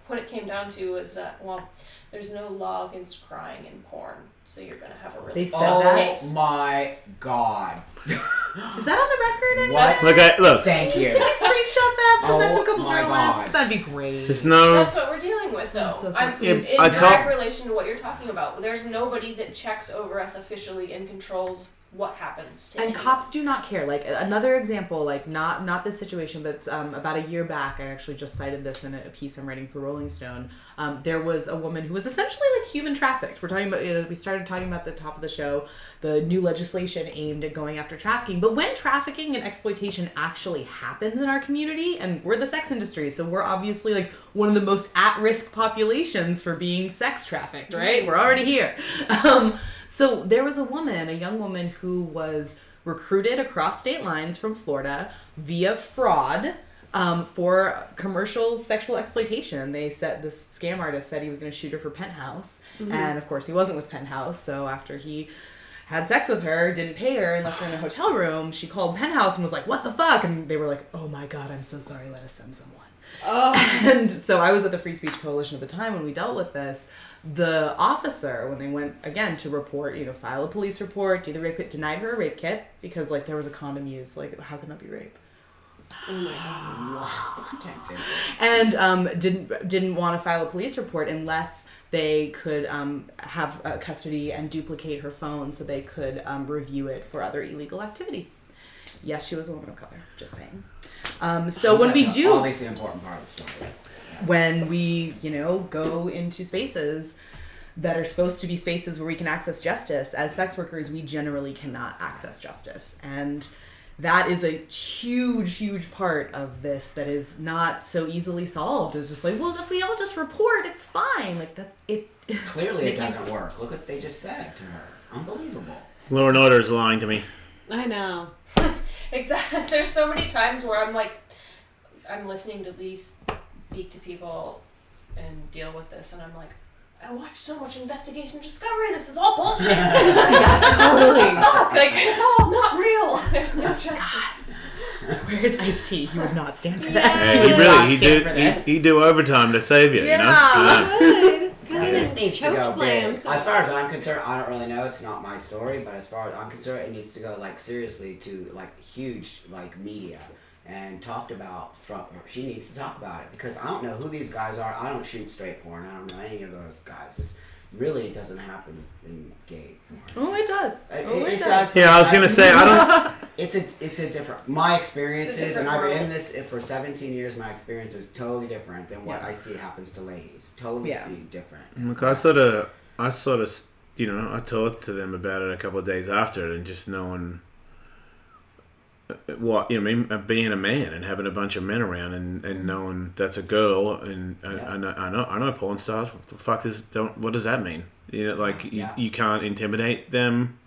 What it came down to was that, there's no law against crying in porn, so you're gonna have a really They said bad that? case. Oh my god. Is that on the record? What? Look, Thank you. Can I screenshot that? Send that to a couple my journalists. God. That'd be great. there's no. That's what we're dealing with, though. so I'm sorry. in I direct relation to what you're talking about. There's nobody that checks over us officially and controls what happens to And anyone. cops do not care. Like, another example, like, not this situation, but about a year back, I actually just cited this in a piece I'm writing for Rolling Stone. There was a woman who was essentially like human trafficked. We're talking about, we started talking about at the top of the show, the new legislation aimed at going after trafficking. But when trafficking and exploitation actually happens in our community, and we're the sex industry, so we're obviously like one of the most at-risk populations for being sex trafficked, right? We're already here. So there was a young woman who was recruited across state lines from Florida via fraud for commercial sexual exploitation. They said this scam artist said he was going to shoot her for Penthouse, and of course he wasn't with Penthouse. So after he had sex with her, didn't pay her, and left her in a hotel room, she called Penthouse and was like, "What the fuck?" And they were like, "Oh my god, I'm so sorry. Let us send someone." Oh. And so I was at the Free Speech Coalition at the time when we dealt with this. The officer, when they went again to report, file a police report, do the rape kit, denied her a rape kit because like there was a condom used. Like, how can that be rape? Oh my god. And didn't want to file a police report unless they could have custody and duplicate her phone so they could review it for other illegal activity. Yes, she was a woman of color. Just saying. So when we do, obviously the important part of the story. when we, go into spaces that are supposed to be spaces where we can access justice, as sex workers, we generally cannot access justice. And that is a huge, huge part of this that is not so easily solved. It's just like, well, if we all just report, it's fine. Like, that, Clearly it doesn't work. Look what they just said to her. Unbelievable. Law and Order is lying to me. I know. Exactly. There's so many times where I'm listening to Lee speak to people and deal with this, and I'm like, I watched so much Investigation Discovery. This is all bullshit. totally. Like, it's all not real. There's no justice. Where's Ice-T? He would not stand for this. Yeah, He would not stand for this. he'd do overtime to save you, Yeah. Good. This needs to Choke go slam. big. As far as I'm concerned, I don't really know. It's not my story, but as far as I'm concerned, it needs to go like seriously to like huge like media and talked about she needs to talk about it, because I don't know who these guys are. I don't shoot straight porn. I don't know any of those guys. This really doesn't happen in gay porn. Oh, it does. It does. Yeah, I was gonna say I don't. It's a different. My experiences, and I've been world. in this for 17 years. My experience is totally different than what I see happens to ladies. Totally see different. Look, I sort of, I talked to them about it a couple of days after it, and just knowing what being a man and having a bunch of men around, and knowing that's a girl, and I know porn stars. What the fuck what does that mean? You can't intimidate them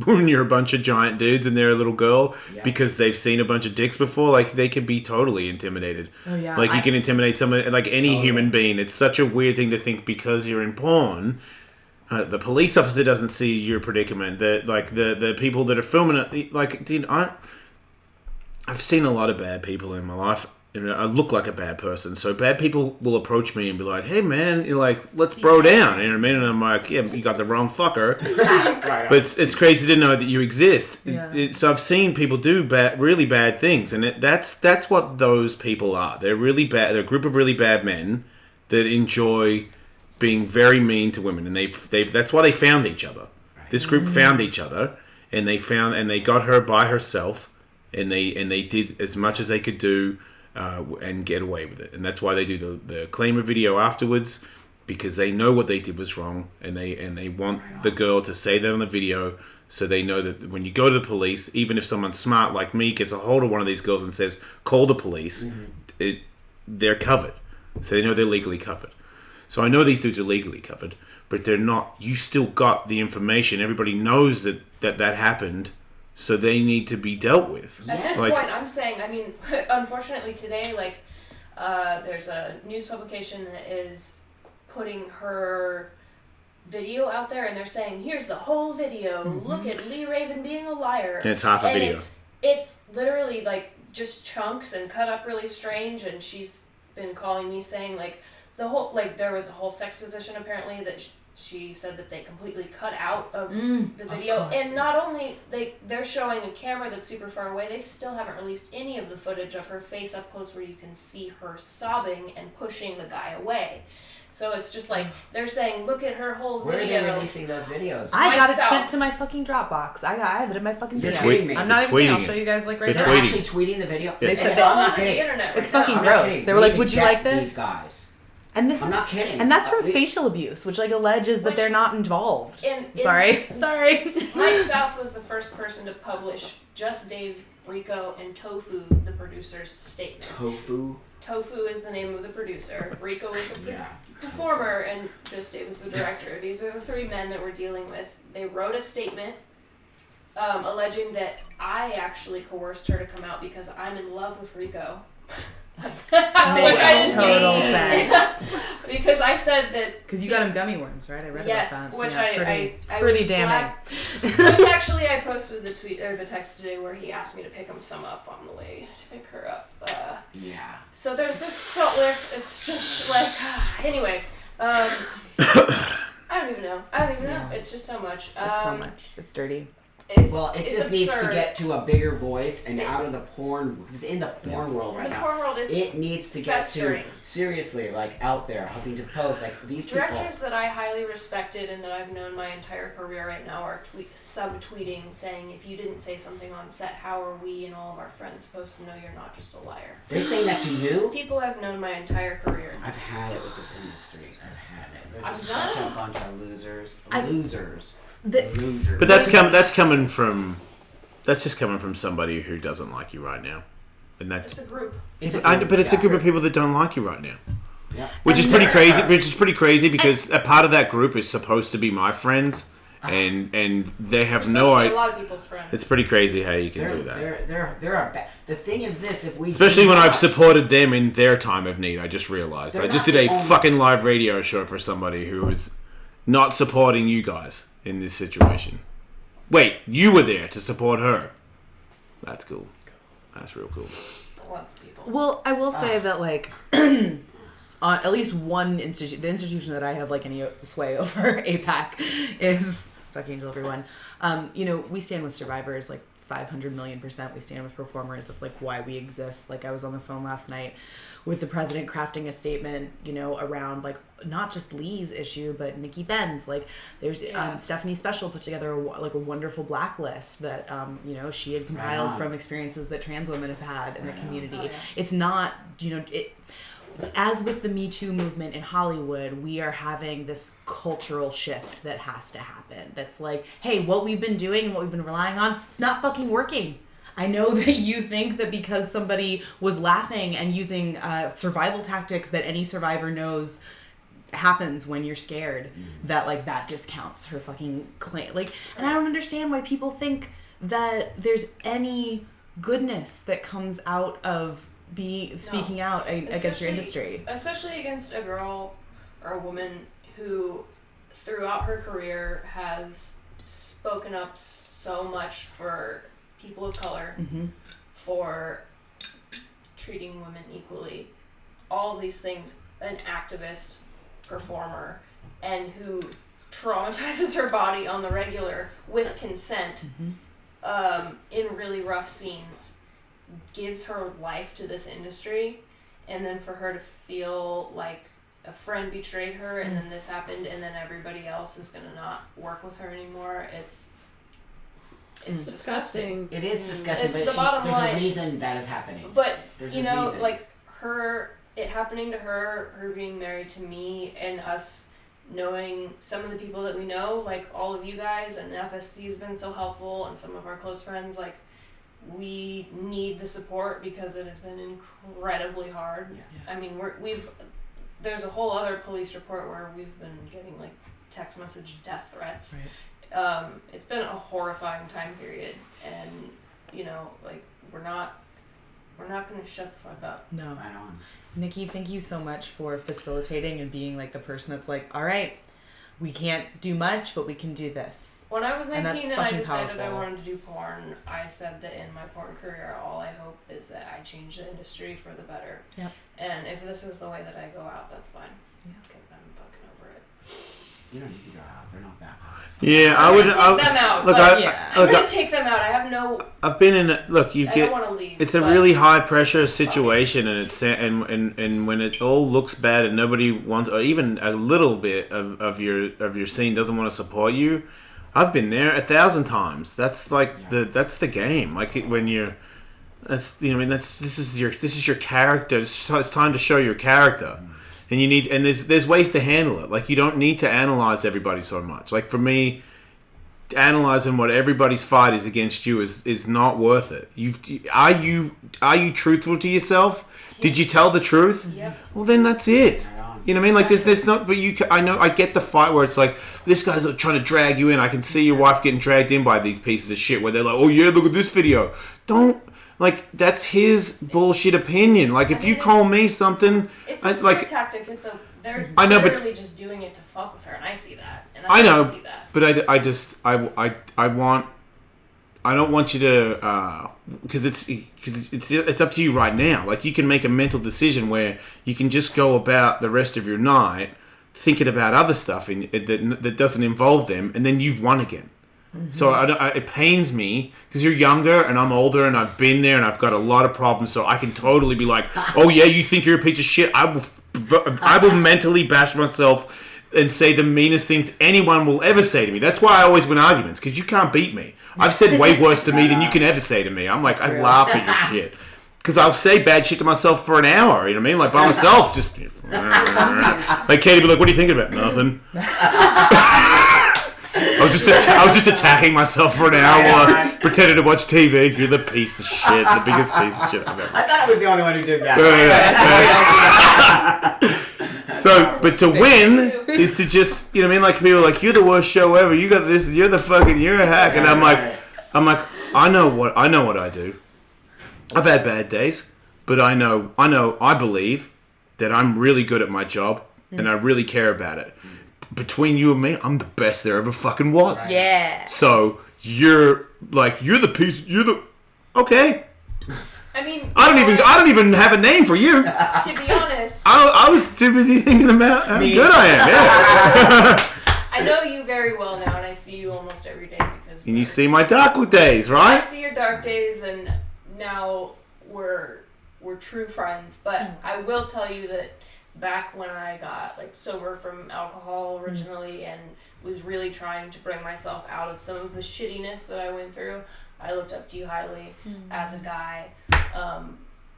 when you're a bunch of giant dudes and they're a little girl because they've seen a bunch of dicks before. Like, they could be totally intimidated. Oh yeah. Like, you can intimidate someone, like any human being. It's such a weird thing to think because you're in porn. The police officer doesn't see your predicament. The people that are filming it, like, dude, I've seen a lot of bad people in my life, and I look like a bad person. So bad people will approach me and be like, "Hey, man, you're like, let's bro down." You know what I mean? And I'm like, "Yeah, you got the wrong fucker." Right. But it's crazy to know that you exist. Yeah. So I've seen people do really bad things, and that's what those people are. They're really bad. They're a group of really bad men that enjoy being very mean to women, and that's why they found each other. This group found each other, and they got her by herself, and they did as much as they could do, and get away with it. And that's why they do the claimer video afterwards, because they know what they did was wrong, and they want the girl to say that on the video, so they know that when you go to the police, even if someone smart like me gets a hold of one of these girls and says, "Call the police," they're covered. So they know they're legally covered. So I know these dudes are legally covered, but they're not. You still got the information. Everybody knows that happened, so they need to be dealt with. At this point, I'm saying, I mean, unfortunately today, like, there's a news publication that is putting her video out there, and they're saying, "Here's the whole video. Look at Lee Raven being a liar." And it's half a video. It's literally like just chunks and cut up really strange, and she's been calling me saying like the whole, like, there was a whole sex position apparently that she said that they completely cut out of the video, and not only they're showing a camera that's super far away, they still haven't released any of the footage of her face up close where you can see her sobbing and pushing the guy away. So it's just like they're saying, look at her whole video. Where are they releasing those videos? I got it sent to my fucking Dropbox. I have it in my fucking You're video. tweeting me. I'm not even kidding. I'll tweeting show it. you guys like right They're now. They're tweeting. actually tweeting the video. Yeah. They It's said, all I'm not over the kidding. internet. It's right fucking now. I'm not gross. kidding. They were like, We "Would need you to like get this?" These guys. And this I'm is not kidding. And that's for We- facial abuse, which like alleges that Which- they're not involved. Sorry. Sorry. Mike South was the first person to publish Just Dave, Rico, and Tofu, the producer's statement. Tofu. Tofu is the name of the producer. Rico is the Yeah. performer, and Just Dave is the director. These are the three men that we're dealing with. They wrote a statement alleging that I actually coerced her to come out because I'm in love with Rico. That's Makes which I didn't total say. sense. Because I said that. Because you got him gummy worms, right? I read Yes, about that. which Yeah, I pretty was damning. glad- Which actually I posted the tweet or the text today where he asked me to pick him some up on the way to pick her up. Yeah. So there's it's just like anyway. I don't even know. Yeah. It's just so much. It's so much. It's dirty. Well, it it's just needs to absurd. get to a bigger voice and out of the porn, because in the porn world right In the now. porn world, it's It needs to get festering. to, seriously, like, out there, helping to post, like, these Directors that I highly respected and that I've known my entire career right now are subtweeting saying, if you didn't say something on set, how are we and all of our friends supposed to know you're not just a liar? They're saying that to you? People I've known my entire career. I've had it with this industry. I've had it. They're I'm just done. such a bunch of losers. Losers. But that's coming from. That's just coming from somebody who doesn't like you right now, and It's a group. but it's a group of people that don't like you right now, Yeah. which is pretty crazy. Which is pretty crazy because a part of that group is supposed to be my friends, and they have no A idea. lot of people's friends. It's pretty crazy how you can do that. They're a the thing is this, if we Especially do when not- I've supported them in their time of need. I just realized. They're I just not did a the only- fucking live radio show for somebody who was not supporting you guys in this situation. Wait, you were there to support her. That's cool. That's real cool. Lots of people. Well, I will say that, like, at least one institution, the institution that I have, like, any sway over, APAC, is, fuck Angel, everyone. You know, we stand with survivors, like, 500,000,000% we stand with performers. That's like why we exist. Like, I was on the phone last night with the president crafting a statement, you know, around like not just Lee's issue, but Nikki Benz. Like, there's Stephanie Special put together a wonderful blacklist that you know, she had compiled from experiences that trans women have had in the community. Oh, yeah. It's not, you know, as with the Me Too movement in Hollywood, we are having this cultural shift that has to happen. That's like, hey, what we've been doing and what we've been relying on, it's not fucking working. I know that you think that because somebody was laughing and using survival tactics that any survivor knows happens when you're scared, that like that discounts her fucking claim. Like, and I don't understand why people think that there's any goodness that comes out of speaking out against your industry. Especially against a girl or a woman who throughout her career has spoken up so much for people of color, for treating women equally, all these things, an activist, performer, and who traumatizes her body on the regular with consent in really rough scenes, gives her life to this industry, and then for her to feel like a friend betrayed her and then this happened and then everybody else is gonna not work with her anymore, it's disgusting. It is disgusting, It's but the bottom there's line. a reason that is happening. But There's you a know, reason. like it happening to her being married to me, and us knowing some of the people that we know, like all of you guys, and FSC has been so helpful, and some of our close friends, like we need the support because it has been incredibly hard. Yes. I mean, there's a whole other police report where we've been getting like text message death threats. Right. It's been a horrifying time period, and you know, like we're not gonna shut the fuck up. No. Right on. Nikki, thank you so much for facilitating and being like the person that's like, all right, we can't do much, but we can do this. When I was 19 and I fucking decided I powerful. wanted to do porn, I said that in my porn career, all I hope is that I change the industry for the better. Yep. And if this is the way that I go out, that's fine. Yeah. Because I'm fucking over it. You don't need to go out. They're not that bad. Yeah, I'm gonna take them out. Look, but yeah. I'm gonna take them out. I have no. I've been in. Look, you I get. don't want to leave. It's a but really high pressure situation, and it's and when it all looks bad and nobody wants, or even a little bit of your scene doesn't want to support you. I've been there 1,000 times. That's like that's the game. Like when you're, that's you know, I mean this is your character. It's time to show your character. And you need, and there's ways to handle it. Like you don't need to analyze everybody so much. Like for me, analyzing what everybody's fight is against you is not worth it. Are you truthful to yourself? Did you tell the truth? Yep. Well, then that's it. Right on. You know what I mean? Like there's not. But I get the fight where it's like this guy's trying to drag you in. I can see your wife getting dragged in by these pieces of shit where they're like, oh yeah, look at this video. Don't. Like, that's his bullshit opinion. Like, if you call me something... It's a scare tactic. They're I know, but- literally just doing it to fuck with her, and I see that. And I know, see that. but I don't want you to... Because it's up to you right now. Like, you can make a mental decision where you can just go about the rest of your night thinking about other stuff that doesn't involve them, and then you've won again. So it pains me because you're younger and I'm older and I've been there and I've got a lot of problems. So I can totally be like, oh yeah, you think you're a piece of shit? I will mentally bash myself and say the meanest things anyone will ever say to me. That's why I always win arguments, because you can't beat me. I've said way worse to me than you can ever say to me. I'm like, I laugh at your shit. Because I'll say bad shit to myself for an hour, you know what I mean? Like by myself, just... Like Katie be like, what are you thinking about? Nothing. I was just attacking myself for an hour while I pretended to watch TV. You're the piece of shit, the biggest piece of shit I've ever. I thought I was the only one who did that. So, but to win is to just, you know what I mean? Like people are like, you're the worst show ever. You got this. You're a hack. And I'm like, I know what I do. I've had bad days, but I believe that I'm really good at my job and I really care about it. Between you and me, I'm the best there ever fucking was. Yeah. So you're the okay. I mean, I don't even have a name for you. to be honest, I was too busy thinking about how good I am. Yeah. I know you very well now, and I I see you almost every day because And you see my dark days, I right? see your dark days, and now we're true friends. But I will tell you that back when I got like sober from alcohol originally and was really trying to bring myself out of some of the shittiness that I went through, I looked up to you highly as a guy.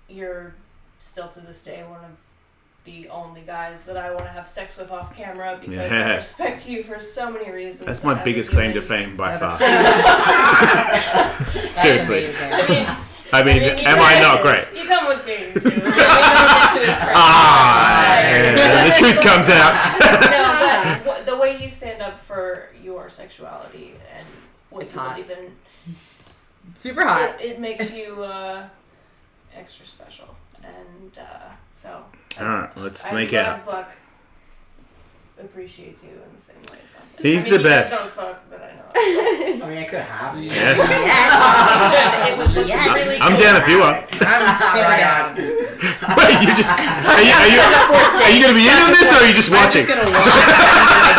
You're still to this day one of the only guys that I want to have sex with off camera because I respect you for so many reasons. That's my as a biggest claim to human. fame by far. That's Seriously. amazing. I mean, you am I guys- not great? You come with me too. So we don't get to it Yeah, the truth comes out. No, but the way you stand up for your sexuality and what It's you hot. believe in, Super hot. it makes you extra special. And so. All right, let's I'm make glad out. Buck appreciates you in the same way. It sounds like. He's I mean, the you guys best. Don't fuck, but I know. I mean, I could have you. Yeah. It would look really I'm cool. down if you are. I'm super down. Wait, you just are you gonna be in on this or are you just I'm watching? just gonna watch.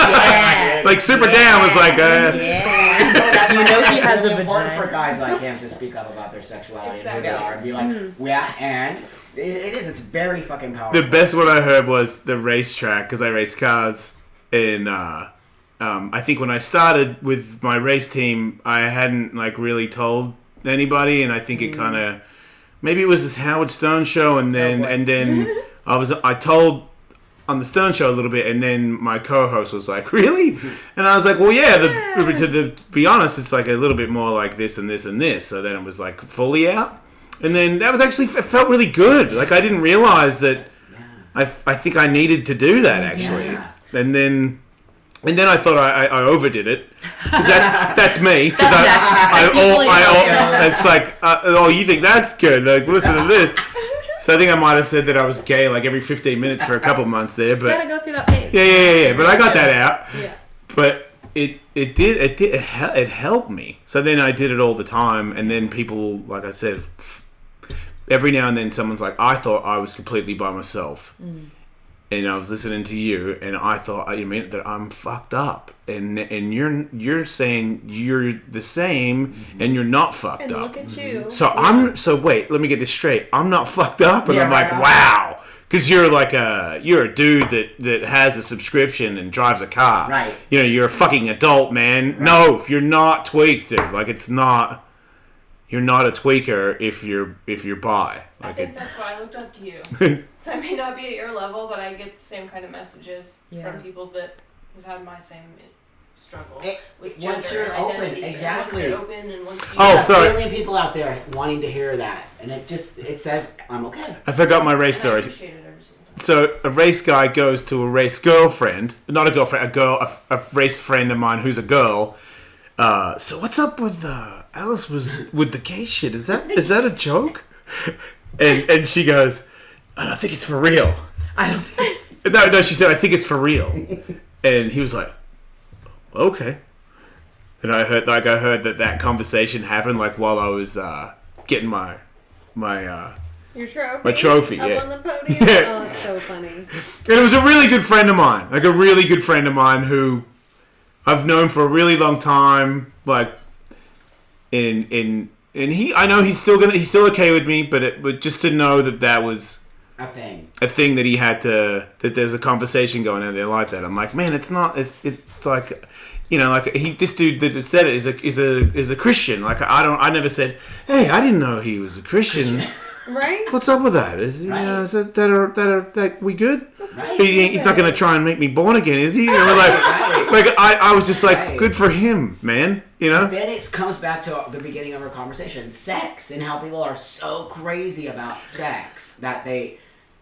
Yeah. Like super down was like Yeah. You know he has a it's important vagina. for guys like him to speak up about their sexuality and who they Exactly. are and be like, yeah, and it is. It's very fucking powerful. the best one I heard was the racetrack because I race cars and I think when I started with my race team I hadn't like really told anybody and I think it kind of maybe it was this Howard Stern show and then I told on the Stern show a little bit and then my co-host was like really and I was like well yeah to be honest it's like a little bit more like this and this and this so then it was like fully out and then that was actually it felt really good like I didn't realize that I think I needed to do that actually Yeah. and then I thought I overdid it because that's me because That's usually how it goes. it's like oh you think that's good like listen to this so I think I might have said that I was gay like every 15 minutes for a couple months there but Gotta go through that phase. yeah but I got that out Yeah. but it helped me so then I did it all the time and then people like I said every now and then someone's like I thought I was completely by myself and I was listening to you, and I thought, you mean that I'm fucked up, and you're saying you're the same, and you're not fucked And up. look at you. So wait, let me get this straight. I'm not fucked up, and Yeah, I'm like, right on. wow, because you're like you're a dude that has a subscription and drives a car. Right. You know, you're a fucking adult, man. No, you're not tweaked, dude. Like it's not. You're not a tweaker if you're bi. I Like think that's why I looked up to you. So I may not be at your level, but I get the same kind of messages from people that have had my same struggle with gender once you're and open, identity. exactly. And once you're open and once you Oh, There's sorry. a million people out there wanting to hear that, and it says I'm okay. I forgot my race and I story. appreciate it every single time. So a race guy goes to a race girlfriend, not a girlfriend, a race friend of mine who's a girl. So what's up with Alice was with the gay shit? Is that a joke? And she goes, I think it's for real. I don't think No, she said I think it's for real. And he was like, okay. And I heard that conversation happened like while I was getting my Your trophy. My trophy, Up yeah. on the podium. Yeah. Oh, it's so funny. And it was a really good friend of mine. Like a really good friend of mine who I've known for a really long time. Like and I know he's still okay with me, but just to know that was A thing. a thing that he had that there's a conversation going on there like that. I'm like, man, it's not. It's like, you know, like this dude that said it is a Christian. Like I never said, hey, I didn't know he was a Christian. Right? What's up with that? Is he, Right. is that we good? Right. He's not going to try and make me born again, is he? And we're like I was just like, Right. good for him, man. You know? Then it comes back to the beginning of our conversation, sex, and how people are so crazy about sex that they.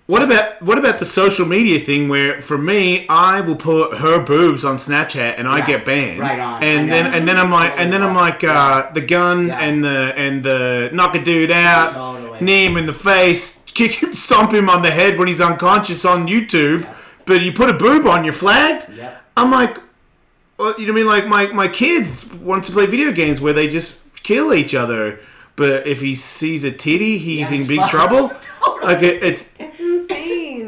What about the social media thing where for me I will put her boobs on Snapchat and I Yeah, get banned. right on. And I know. then I'm like Yeah. the gun Yeah. and the knock a dude out, Totally. knee him in the face, kick him, stomp him on the head when he's unconscious on YouTube. Yeah. But you put a boob on, you're flagged. Yep. I'm like, well, you know what I mean? Like my kids want to play video games where they just kill each other. But if he sees a titty, he's Yeah, in it's big fine. trouble. Like it's It's insane.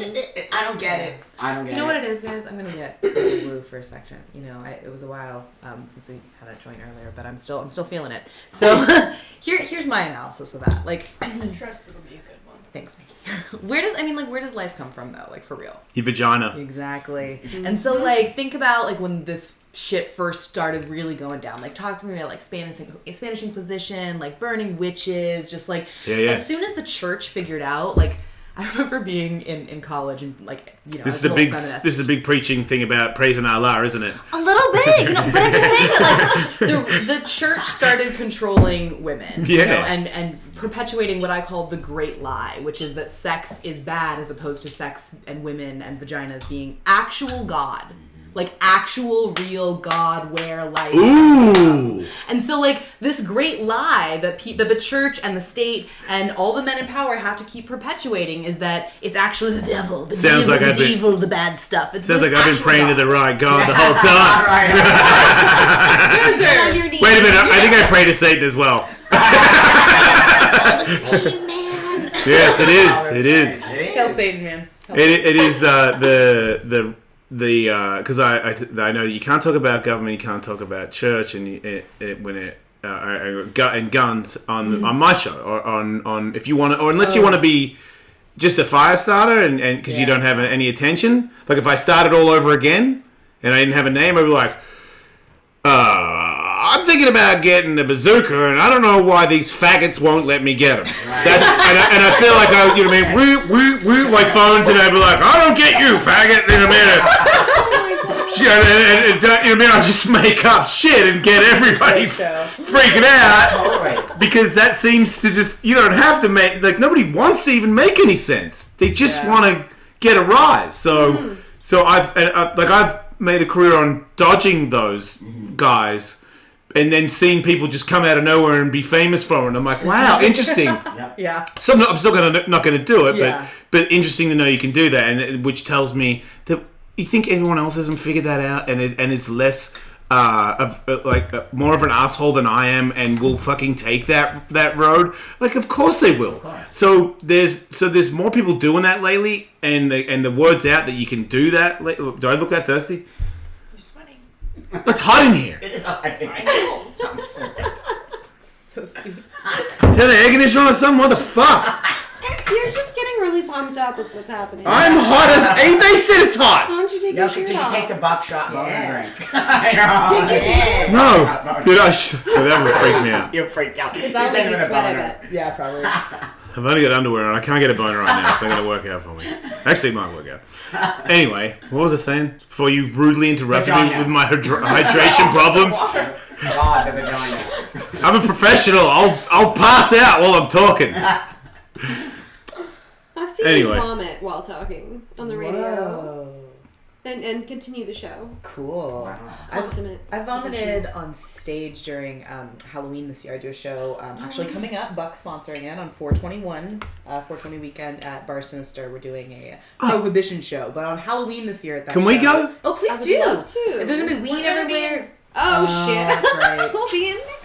I don't get it. I don't get You know it. what it is, guys? I'm gonna get a little woo for a second. You know, it was a while since we had that joint earlier, but I'm still feeling it. So here's my analysis of that. Like, I trust it'll be a good one. thanks, Mickey. Where does life come from though? Like for real? Your vagina. Exactly. And so like think about like when this shit first started really going down. Like talk to me about like Spanish Inquisition, like burning witches, just like as soon as the church figured out like. I remember being in college and like This is a big preaching thing about praising Allah, isn't it? A little bit, but I'm just saying that like the church started controlling women, and perpetuating what I call the great lie, which is that sex is bad as opposed to sex and women and vaginas being actual God. Like actual real God where life. Ooh. And so like this great lie that that the church and the state and all the men in power have to keep perpetuating is that it's actually the devil, the evil, the bad stuff. It sounds like I've been praying to the right God the whole time. Wait a minute, I think I pray to Satan as well. All the same, man. Yes, it is. It is. Hail Satan, man. It is because I know you can't talk about government, you can't talk about church, and and guns on my show or on if you want to, or unless you want to be just a fire starter and because you don't have any attention. Like if I started all over again and I didn't have a name, I'd be like, I'm thinking about getting a bazooka, and I don't know why these faggots won't let me get them. Right. And I feel like I, you know what I mean, we like phones, and I'd be like, I don't get you, faggot, in a minute. You know what I mean? I'll just make up shit and get everybody freaking out because that seems to just, you don't have to make, like nobody wants to even make any sense. They just want to get a rise. So I've made a career on dodging those guys. And then seeing people just come out of nowhere and be famous for it, and I'm like, wow, interesting. Yeah. So I'm still not gonna do it, but interesting to know you can do that, and which tells me that you think everyone else hasn't figured that out, and it's less more of an asshole than I am, and will fucking take that road. Like, of course they will. So there's more people doing that lately, and the word's out that you can do that. Do I look that thirsty? It's hot in here. It is hot in here. I know. So sweet. Turn the air conditioner on or something? What the fuck? You're just getting really pumped up. It's what's happening. I'm hot as... They said it's hot. Why don't you take your shirt off? Did you take the buckshot drink? Did you take it? No. That would freak me out. You're freaked out. Because I don't think you sweat a bit. Yeah, probably. I've only got underwear on. I can't get a boner right now. It's not going to work out for me. Actually, it might work out. Anyway, what was I saying? Before you rudely interrupted me with my hydration problems. God, the vagina. I'm a professional. I'll pass out while I'm talking. I've seen you vomit while talking on the radio. Whoa. And continue the show. Cool. Wow. I vomited on stage during Halloween this year. I do a show actually coming up, Buck sponsoring it on 420 weekend at Bar Sinister. We're doing a prohibition show, but on Halloween this year at that Can show, we go? Oh, please I would do. love to. There's gonna be weed everywhere. Oh shit. That's right. We'll be in Mexico.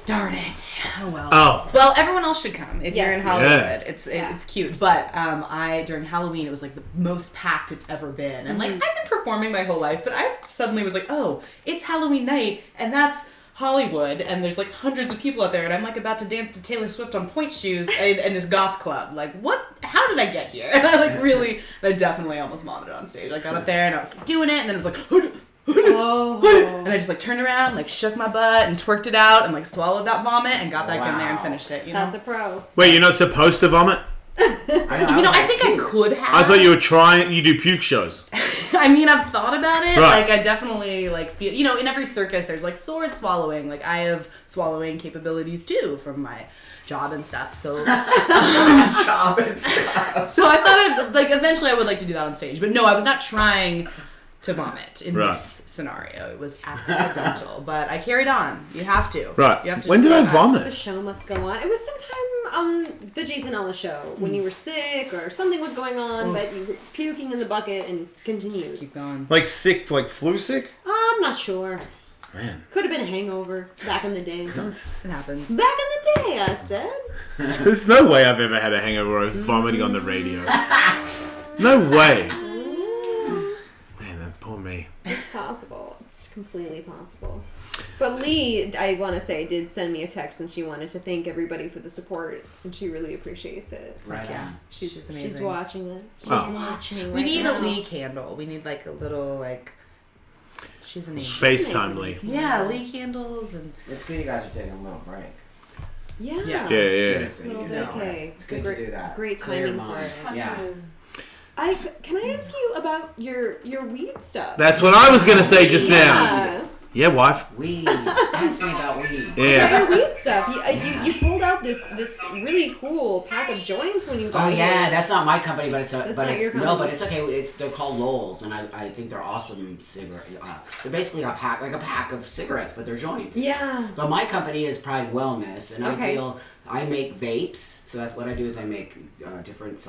Darn it. Oh well. Oh. Well, everyone else should come if you're in Hollywood. Yeah. It's cute. But I during Halloween it was like the most packed it's ever been. And like I've been performing my whole life, but I suddenly was like, oh, it's Halloween night, and that's Hollywood, and there's like hundreds of people out there, and I'm like about to dance to Taylor Swift on pointe shoes in this goth club. Like, what? How did I get here? And I definitely almost vomited on stage. I got up there and I was like, doing it, and then it was like, and I just like turned around, like shook my butt and twerked it out and like swallowed that vomit and got back in there and finished it. You know? That's a pro. Wait, you're not supposed to vomit? I think I could have. I thought you were trying. You do puke shows. I mean, I've thought about it. Right. Like, I definitely like feel. You know, in every circus, there's like sword swallowing. Like, I have swallowing capabilities too from my job and stuff. So, so I thought, eventually, I would like to do that on stage. But no, I was not trying to vomit in this scenario. It was accidental, but I carried on. You have to. Right. You have to when did I The vomit? show must go on. It was sometime on the Jason Ellis show when you were sick or something was going on, but you were puking in the bucket and continued. Keep going. Like sick, like flu sick? I'm not sure. Man. Could have been a hangover back in the day. It happens. Back in the day, I said. There's no way I've ever had a hangover of vomiting on the radio. No way. It's possible. It's completely possible. But Lee, I want to say, did send me a text, and she wanted to thank everybody for the support, and she really appreciates it. Right Yeah. on. She's amazing. watching this. She's Oh. watching. We right need now. a Lee candle. We need like a little like. She's amazing. FaceTime Lee. Yeah, Lee candles and. It's good you guys are taking a little break. Yeah. Yeah. Yeah, yeah. Seriously, Little you know, vacay. it's good Great- to do that. great Clear timing for mind. it. Yeah. Can I ask you about your weed stuff? That's what I was gonna say just now. Yeah. Yeah, wife. Weed. Ask me about weed. Yeah. Your weed stuff. You pulled out this really cool pack of joints when you got Oh yeah, here. that's not my company, but it's That's but not it's your no, company. but it's okay. They're called Lowell's, and I think they're awesome cigarette. They're basically a pack of cigarettes, but they're joints. Yeah. But my company is Pride Wellness, and Okay. I make vapes. So that's what I do is I make different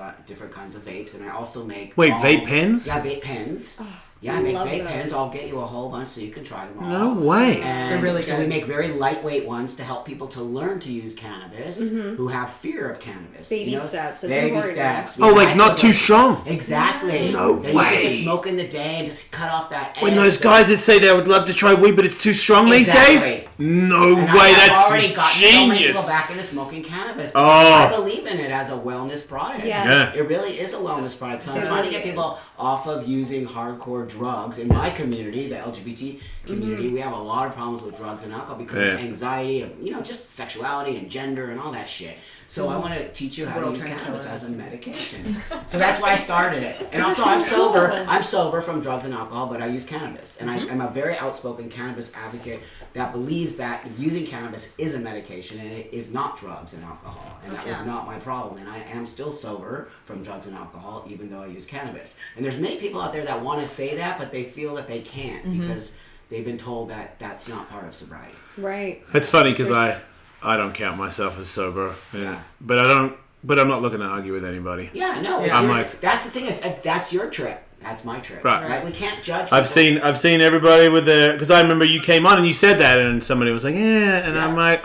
kinds of vapes, and I also make Wait, balms. vape pens? Yeah, vape pens. Yeah, I I make love vape those. pens. I'll get you a whole bunch so you can try them all. No way. And They're really so good. we make very lightweight ones to help people to learn to use cannabis who have fear of cannabis. Baby steps. It's baby important. steps. Oh, like I not know too that- strong. Exactly. No Then you way. get to smoke in the day and just cut off that edge. When those guys that say they would love to try weed but it's too strong these Exactly. days? No And way, I've that's already got so many people genius. back into smoking cannabis. Oh. I believe in it as a wellness product. Yes. Yeah. It really is a wellness product. So I'm It trying to really get people is. off of using hardcore drugs. In my community, the LGBT community, we have a lot of problems with drugs and alcohol because Yeah. of anxiety, of just sexuality and gender and all that shit. So I want to teach you how to World use trying to cannabis kill us. as a medication. So that's why I started it. And also I'm sober. I'm sober from drugs and alcohol, but I use cannabis. And I'm a very outspoken cannabis advocate that believes that using cannabis is a medication and it is not drugs and alcohol. And that was not my problem. And I am still sober from drugs and alcohol, even though I use cannabis. And there's many people out there that want to say that, but they feel that they can't because they've been told that that's not part of sobriety. Right. That's funny because I don't count myself as sober. Yeah. But I'm not looking to argue with anybody. Yeah, no. I'm seriously, like- that's the thing is, that's your trip. That's my trip. Right. We can't judge. I've people. seen everybody with their, because I remember you came on and you said that and somebody was like, yeah, and Yeah. I'm like,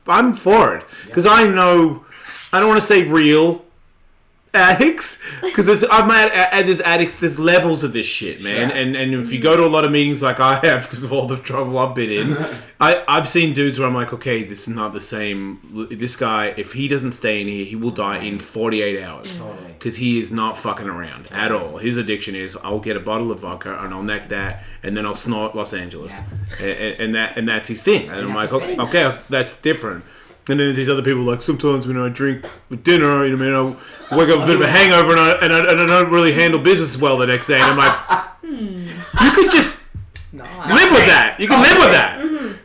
I'm for it because I know, I don't want to say real addicts because I'm at there's addicts, there's levels of this shit, man. Sure. And if you go to a lot of meetings like I have because of all the trouble I've been in, I've seen dudes where I'm like, okay, this is not the same. This guy, if he doesn't stay in here, he will die in 48 hours. Totally. Because he is not fucking around at all. His addiction is, I'll get a bottle of vodka and I'll neck that, and then I'll snort Los Angeles, and that's his thing. And I'm like, that's his thing. okay, that's different. And then these other people like, sometimes when I drink with dinner, I wake up with a bit of a hangover and I don't really handle business well the next day. And I'm like, you could just live with that. You can live with that.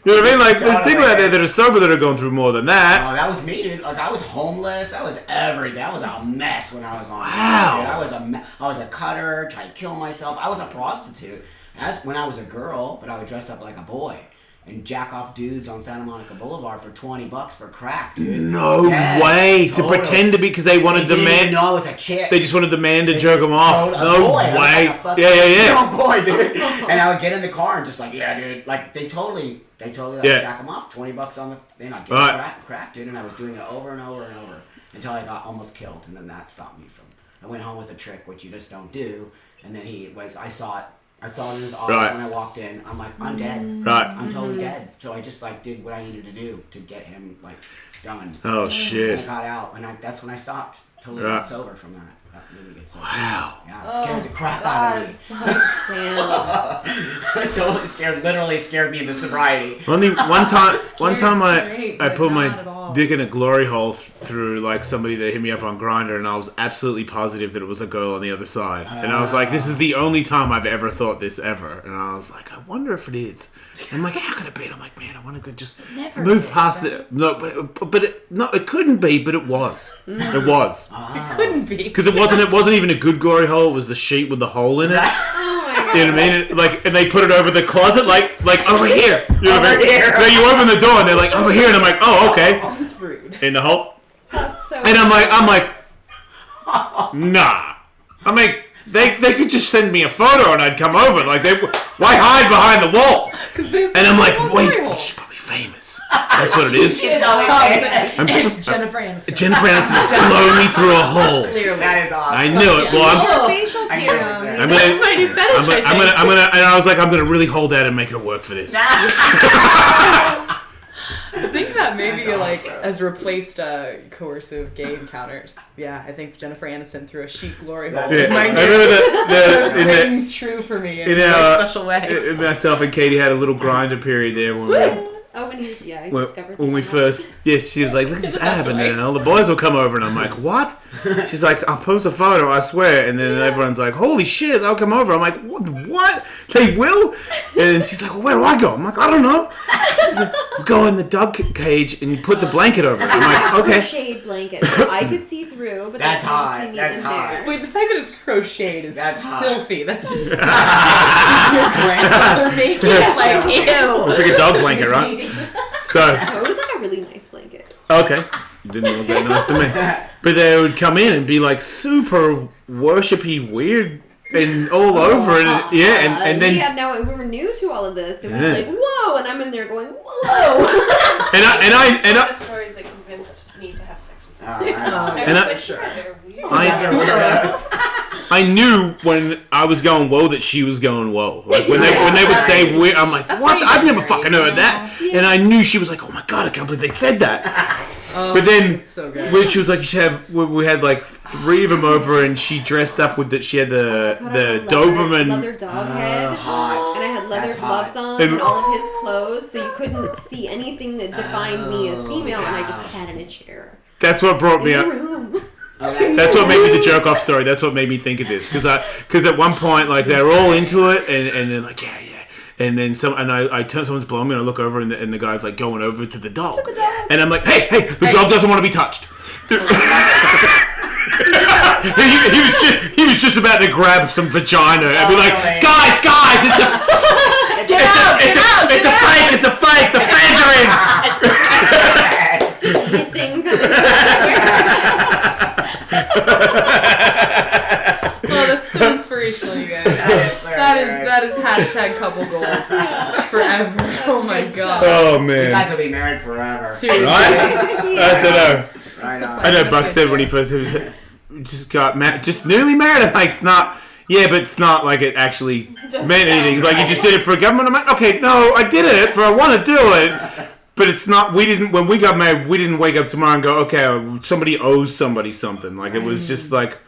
You know what I mean? Like, there's people out there that are sober that are going through more than that. Oh, that was me, dude. Like, I was homeless. I was everything. I was a mess when I was on. Wow. Dude. I was a cutter, tried to kill myself. I was a prostitute. That's when I was a girl, but I would dress up like a boy and jack off dudes on Santa Monica Boulevard for $20 for crack, dude. No Yes, way. totally. To pretend to be, because they wanted They the didn't even man. know I was a chick. They just wanted the man to jerk them off. A No boy. I was way. like a fucking Yeah. little boy, dude. And I would get in the car and just like, yeah, dude. Like they totally like, Yeah. jack them off. $20 on the thing. I'd get Right. crack, dude. And I was doing it over and over and over until I got almost killed. And then that stopped me from. I went home with a trick, which you just don't do. And then I saw it in his office Right. when I walked in. I'm like, I'm dead. Right. I'm totally dead. So I just like did what I needed to do to get him like done. Oh, And shit. I got out, and that's when I stopped. Totally Right. got sober from that. That really good sober. Wow. Yeah, it scared the crap out of me. Damn. It totally literally scared me into sobriety. Only one time straight, I but put not at my all. dick in a glory hole through like somebody that hit me up on Grindr, and I was absolutely positive that it was a girl on the other side. And I was like, this is the only time I've ever thought this ever. And I was like, I wonder if it is. And I'm like, how could it be? And I'm like, man, I want to just move past it. No, but it couldn't be, but it was. It was. Couldn't be. Because it wasn't even a good glory hole. It was the sheet with the hole in it. Oh my god. You know what I mean? And they put it over the closet, like over here. You know what I mean? here. No, you open the door and they're like over here, and I'm like, oh, okay. That's rude. In the hole, That's so and I'm like, nah. I'm like, they could just send me a photo and I'd come over. Like, why hide behind the wall? And I'm like, wait, she's probably famous. That's what it is. It's Jennifer Aniston. Jennifer Aniston's blowing me through a hole. Clearly. That is awesome. I knew it. Well, Or facial I know serum. exactly. I'm That's my new fetish. I'm gonna, and I was like, I'm gonna really hold out and make her work for this. I think that maybe That's like awesome. has replaced coercive gay encounters. Yeah, I think Jennifer Aniston through a chic glory hole. Yeah. Is my I remember new the rings true for me in in a very our special way. myself and Katie had a little Grindr period there when we. Oh, when he's he When, discovered when we that. first, yes, she was like, look at this The best ab, and way. then all the boys will come over, and I'm like, what? She's like, I'll post a photo, I swear, and then everyone's like, holy shit, they'll come over. I'm like, what? They will? And she's like, well, where do I go? I'm like, I don't know. You go in the dog cage and you put the blanket over it. I'm like, okay. Crocheted blanket, so I could see through, but That's they hot. couldn't see me That's in hot. there. Wait, the fact that it's crocheted is That's hot. filthy. That's disgusting. Did your grandmother make it? Like, ew. It's like a dog blanket, right? So, Oh, it was like a really nice blanket. okay. Didn't look that nice to me. But they would come in and be like super worshipy, weird, and all over it. Yeah, and then. We were new to all of this. It was Yeah. like, whoa, and I'm in there going, whoa. And I, stories that convinced me to have sex with her. Alright. I And was I- like, you guys are weird. I knew when I was going whoa that she was going whoa. Like when they would say weird, I'm like, That's what? why you I've get never married, fucking heard that. Yeah. And I knew she was like, oh my god, I can't believe they said that. Oh, But then it's so good. when she was like, you should have, we had like 3 of them over, and she dressed up with that. She had the Got a Doberman. leather dog head, hot. and I had leather That's gloves hot. on And- and all of his clothes, so you couldn't see anything that defined me as female, and I just sat in a chair That's what brought in me the up. room. That's what made me the jerk off story. That's what made me think of this because at one point like they're all into it and they're like yeah, and then I turn someone's blowing me and I look over and the guy's like going over to the dog. And I'm like, hey, the dog doesn't want to be touched. he was just about to grab some vagina and be like, guys, it's a fake, the fans are in. Just hissing because it's Oh, that's so inspirational, you guys. That is hashtag couple goals forever. Oh my god. Oh You man. guys will be married forever. Seriously. Right? That's it. Right on. I know Buck said when he first just got just newly married. I'm like, it's not. Yeah, but it's not like it actually Doesn't meant anything. sound Like you right. just did it for a government. I'm like, okay, no, I did it for I want to do it, but it's not. We didn't when we got married. We didn't wake up tomorrow and go, okay, somebody owes somebody something. Like it was just like,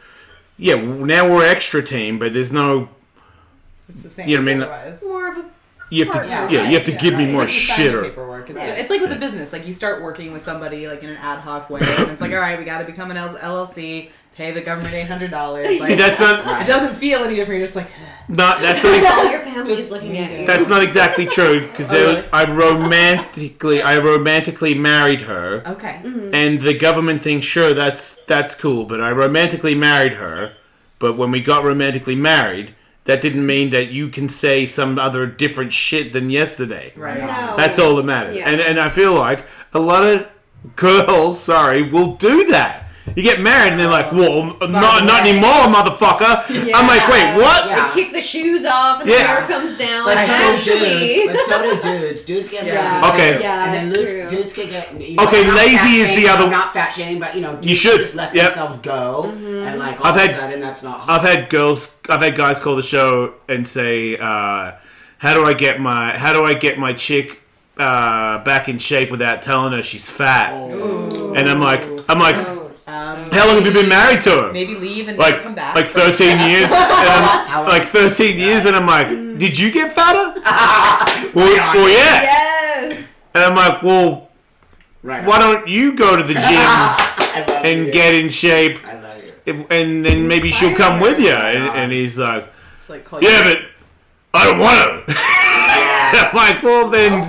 yeah, now we're extra team, but there's no. It's the same. You know what I mean? otherwise. more of a You have to, Partner, yeah, you have to Yeah, give me right. more It's like you sign the shit. paperwork. It's, Yeah. it's like with a business. Like you start working with somebody like in an ad hoc way, and it's like, all right, we got to become an LLC, pay the government $800. Like, See, that's not it doesn't feel any different. You're just like, that's not. all your family's Just looking at you. That's not exactly true because Oh, really? I romantically married her, okay. and the government thinks sure that's cool, but I romantically married her. But when we got romantically married, that didn't mean that you can say some other different shit than yesterday. Right. No. That's all that matters. Yeah. And I feel like a lot of girls, will do that. You get married and they're like, well, not anymore, motherfucker. Yeah. I'm like, wait, what? Yeah. They kick the shoes off and the Yeah. hair comes down. But Actually, so do dudes. Dudes get Yeah. lazy. Okay. Yeah, And then that's true. dudes can get. Okay, not lazy fat is the shaming, other- I'm not fat shaming, but dudes should. just let Yep. themselves go, and like all I've of had- a sudden that's not. I've had guys call the show and say, how do I get my chick back in shape without telling her she's fat? Oh. And I'm like, Gross. how long have you been married to her? Maybe leave and never come back. Like 13 years. Like 13 years, and I'm like, did you get fatter? well, yeah. Yes. And I'm like, well, Right. why don't you go to the gym I love and you. get in shape, I love you. and then maybe she'll come with you? And he's like, It's like call you. yeah, but I don't want to. I'm like, well, then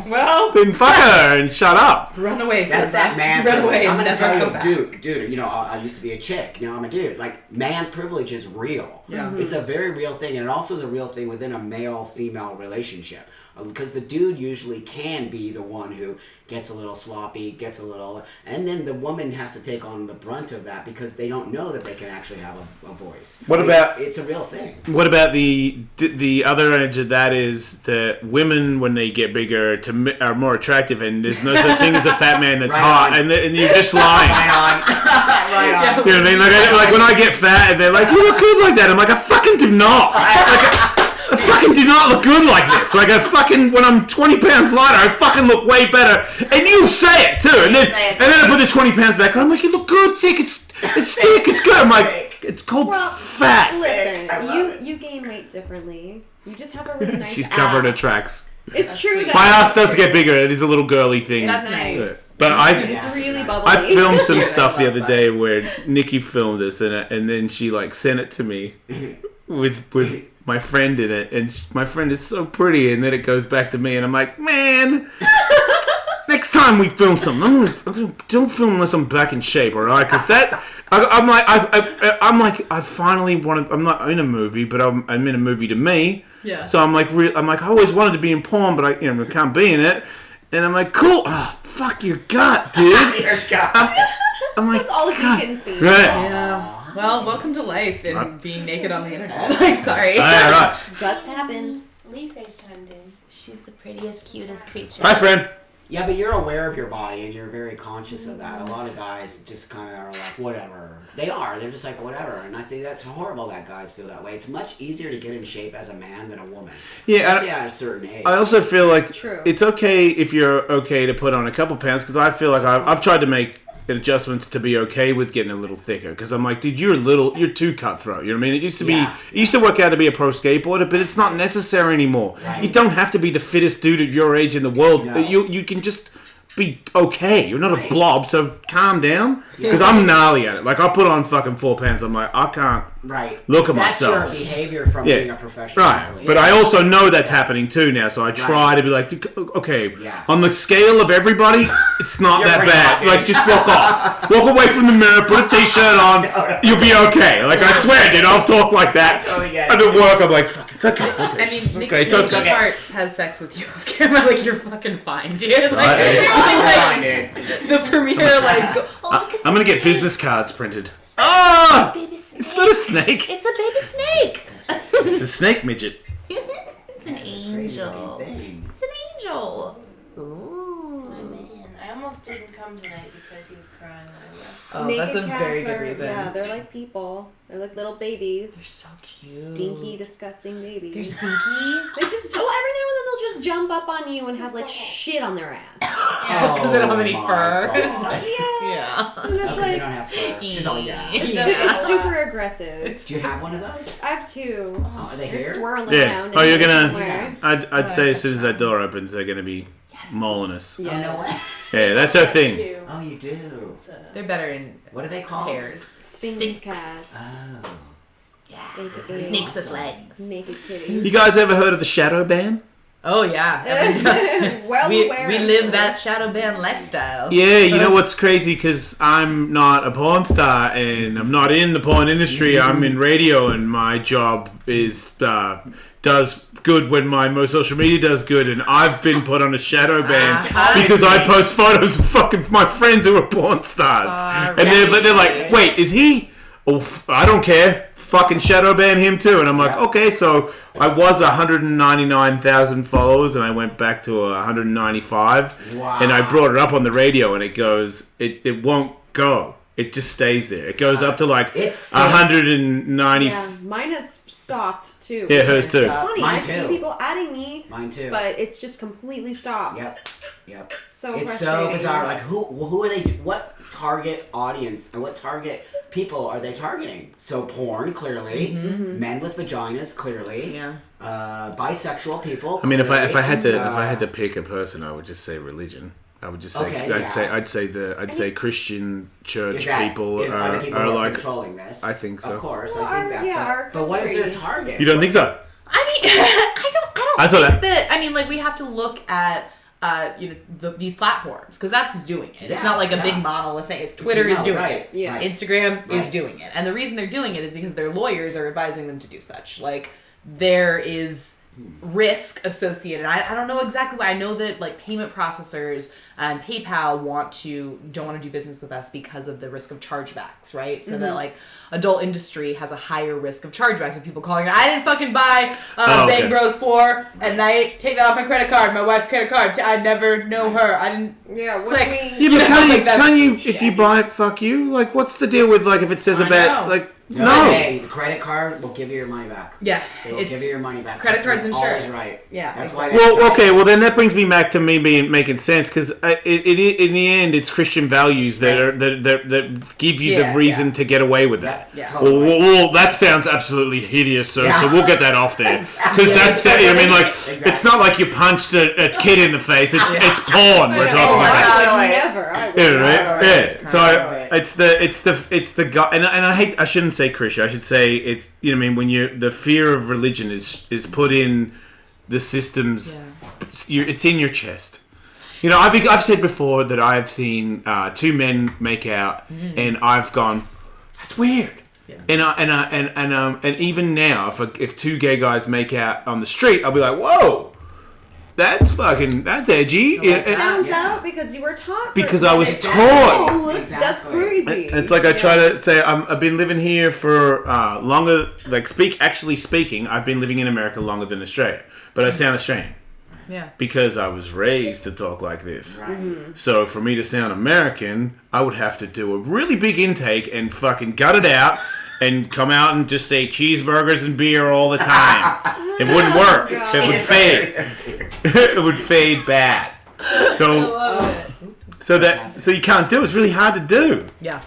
fuck her and shut up. Run away. That's Simba. that man Run privilege. away I'm and gonna never tell come you, back. dude. I used to be a chick. Now I'm a dude. Like man privilege is real. Yeah. It's a very real thing, and it also is a real thing within a male-female relationship. Because the dude usually can be the one who gets a little sloppy, and then the woman has to take on the brunt of that because they don't know that they can actually have a voice. What about- It's a real thing. What about the other edge of that is that women, when they get bigger, are more attractive, and there's no such thing as a fat man that's Right hot, on. and you're just lying. Right on. Right on. You know what I mean? Like when I get fat, and they're like, "You look good like that," I'm like, "I fucking do not." I fucking do not look good like this. Like when I'm 20 pounds lighter, I fucking look way better. And you say it too. And then I put the 20 pounds back on. I'm like, you look good, thick. It's thick. It's good. I'm like, it's called fat. Listen, you gain weight differently. You just have a really nice She's covering her ass. tracks. It's true that My ass does get bigger. It is a little girly thing. That's nice. But it's really bubbly. I filmed some stuff the other day where Nikki filmed this, and then she like sent it to me with my friend in it, and my friend is so pretty, and then it goes back to me, and I'm like, man, next time we film something, don't film unless I'm back in shape, all right? Because I finally wanted. I'm not in a movie, but I'm in a movie to me. Yeah. So I'm like, I always wanted to be in porn, but I can't be in it, and I'm like, cool. Oh, fuck your gut, dude. Your gut. I'm like, That's all you can see. right. Yeah. Well, welcome to life and being naked on the internet. Like, sorry. Right. Guts happen. Lee FaceTimed in. She's the prettiest, cutest creature. Hi, friend. Yeah, but you're aware of your body and you're very conscious of that. A lot of guys just kind of are like, whatever. They are. They're just like, whatever. And I think that's horrible that guys feel that way. It's much easier to get in shape as a man than a woman. Yeah, Especially at a certain age. I also feel like True. it's okay if you're okay to put on a couple pounds, because I feel like I've tried to make adjustments to be okay with getting a little thicker, because I'm like, dude, you're too cutthroat. You know what I mean? It used to work out to be a pro skateboarder, but it's not necessary anymore. Right. You don't have to be the fittest dude at your age in the world. No. You can just be okay. You're not Right. a blob, so calm down. Because I'm gnarly at it. Like, I'll put on fucking 4 pounds. I'm like, I can't look at myself. That's your behavior from being a professional Right, athlete. but I also know that's happening too now, so I try to be like, okay, Yeah. on the scale of everybody, it's not You're that pretty bad. hot, dude. Like, just walk off. Walk away from the mirror, put a t-shirt on, you'll be okay. Like, I swear, dude, I'll talk like that. I totally get it. And at work, I'm like, fuck, it's okay. I mean, it's Nikki okay, it's okay. Parts has sex with you off camera. Like, you're fucking fine, dude. Like, Right. the premiere, like, I'm gonna get business cards printed. Ah! Baby snake. It's not a snake. It's a baby snake. It's a snake midget. It's an angel. Thing. It's an angel. Ooh. My man. I almost didn't come tonight because he was crying when I left. oh, Naked that's a cats very good are, reason. Yeah, they're like people. They're like little babies. So cute. Stinky, disgusting babies. They're stinky. They just every now and then they'll just jump up on you and have like shit on their ass. Because they don't have any Oh my fur. God. Yeah. And it's They like don't have fur. She's all, yeah. it's super aggressive. Do you have one of those? I have two. Oh, are they They're here? swirling Yeah. around. Oh, you're and gonna- swear. I'd say as soon as that door opens, they're gonna be mauling us. Oh, no way. Yeah, that's her thing. Too. Oh, you do. It's a- They're better in What are they called? pairs. Sphinx cats. Oh. Yeah. AKA Snakes with legs. naked kitties. You guys ever heard of the shadow ban? Oh, yeah. Well we aware. live that shadow ban lifestyle. Yeah, you know what's crazy? Because I'm not a porn star and I'm not in the porn industry. I'm in radio, and my job is does good when my social media does good, and I've been put on a shadow ban because I post photos of fucking my friends who are porn stars, and they're like, wait, is he? Oh, I don't care. Fucking shadow ban him too, and I'm like, okay, so I was 199,000 followers, and I went back to 195, Wow. and I brought it up on the radio, and it goes, it won't go. It just stays there. It goes up to like It's 190. Yeah, mine has stopped too. Yeah, hers too. It's funny. Mine I've seen too. people adding me, Mine too. but it's just completely stopped. Yep. So It's frustrating. so bizarre. Like, who are they? What target audience and what target people are they targeting? So porn, clearly. Men with vaginas, clearly. Yeah. Bisexual people. I mean, if I had to clearly. pick a person, I would just say religion. I would just say Okay, I'd say Christian church Is that- people are the are people who are like. controlling this. I think so. Of course, Well, I think that. our But what is their country- target? You don't think so? I mean, I don't I saw think that. I mean, like, we have to look at these platforms, because that's who's doing it. Yeah, It's not like a yeah. big monolith thing. It's Twitter is No, doing right, it. Yeah. right. Instagram is Right. doing it. And the reason they're doing it is because their lawyers are advising them to do such. Like, there is risk associated. I don't know exactly why. I know that like payment processors and PayPal don't want to do business with us because of the risk of chargebacks, right? So that like adult industry has a higher risk of chargebacks of people calling. I didn't fucking buy Bang Bros 4 at night. Take that off my credit card, my wife's credit card. I never know her. I didn't. Yeah, click. Yeah, but can you if you buy it, fuck you? Like, what's the deal with like if it says about like no? Hey, the credit card will give you your money back. Yeah, They will give you your money back. Credit cards insured. Always right. Yeah, that's exactly. why. Well, okay. Well, then that brings me back to me making sense because in the end, it's Christian values that give you the reason to get away with that. Yeah. Totally. Well, that sounds absolutely hideous, so we'll get that off there because Exactly. I mean, like Exactly. it's not like you punched a kid in the face. It's porn we're talking about. I would never. I would Yeah, never. right. Yeah. So it's the guy, and I shouldn't say Christian. I should say it's what I mean when the fear of religion is put in the systems. It's in your chest. You know, I've said before that I've seen two men make out, and I've gone, that's weird. Yeah. And even now, if two gay guys make out on the street, I'll be like, whoa. That's edgy. It stands out because you were taught. Because I was taught. Oh, that's crazy. It's like I try to say I've been living here for longer. Like actually speaking, I've been living in America longer than Australia, but I sound Australian. Yeah. Because I was raised to talk like this. Right. So for me to sound American, I would have to do a really big intake and fucking gut it out. And come out and just say cheeseburgers and beer all the time. It wouldn't work. It would fade. It would fade bad. So you can't do it. It's really hard to do. Yeah.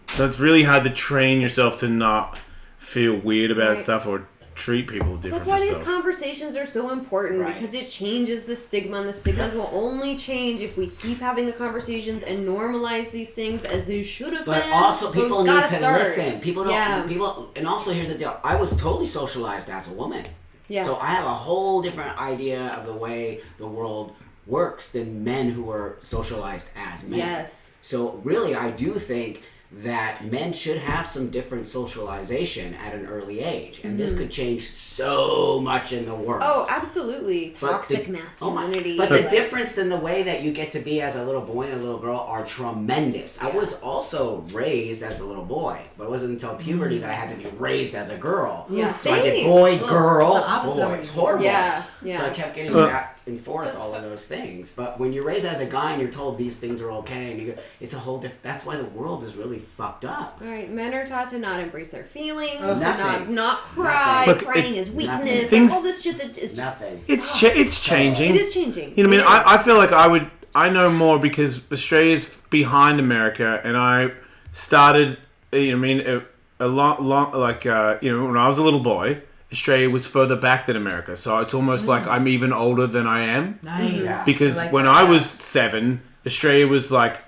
So it's really hard to train yourself to not feel weird about stuff or treat people different. That's why these conversations are so important because it changes the stigma, and the stigmas will only change if we keep having the conversations and normalize these things as they should have been. But also, people need to start. listen. People don't. People, and also, here's the deal. I was totally socialized as a woman. Yeah. So I have a whole different idea of the way the world works than men who are socialized as men. Yes. So really, I do think that men should have some different socialization at an early age, and this could change so much in the world. Oh, absolutely. Toxic masculinity. But the difference in the way that you get to be as a little boy and a little girl are tremendous. I was also raised as a little boy, but it wasn't until puberty that I had to be raised as a girl. Yeah, so I did boy, girl, boy. It's horrible. Yeah. So I kept getting back and forth all of those things. But when you're raised as a guy and you're told these things are okay, and it's a whole different. That's why the world is really fucked up. All right, men are taught to not embrace their feelings, to Nothing. not cry. Look, crying is weakness. Things- All this shit that is Nothing. It's changing. It is changing. You know what I mean? I feel like I know more because Australia's behind America, and I started, a long, when I was a little boy, Australia was further back than America. So it's almost like I'm even older than I am. Nice. Yeah. Because when I was 7, Australia was like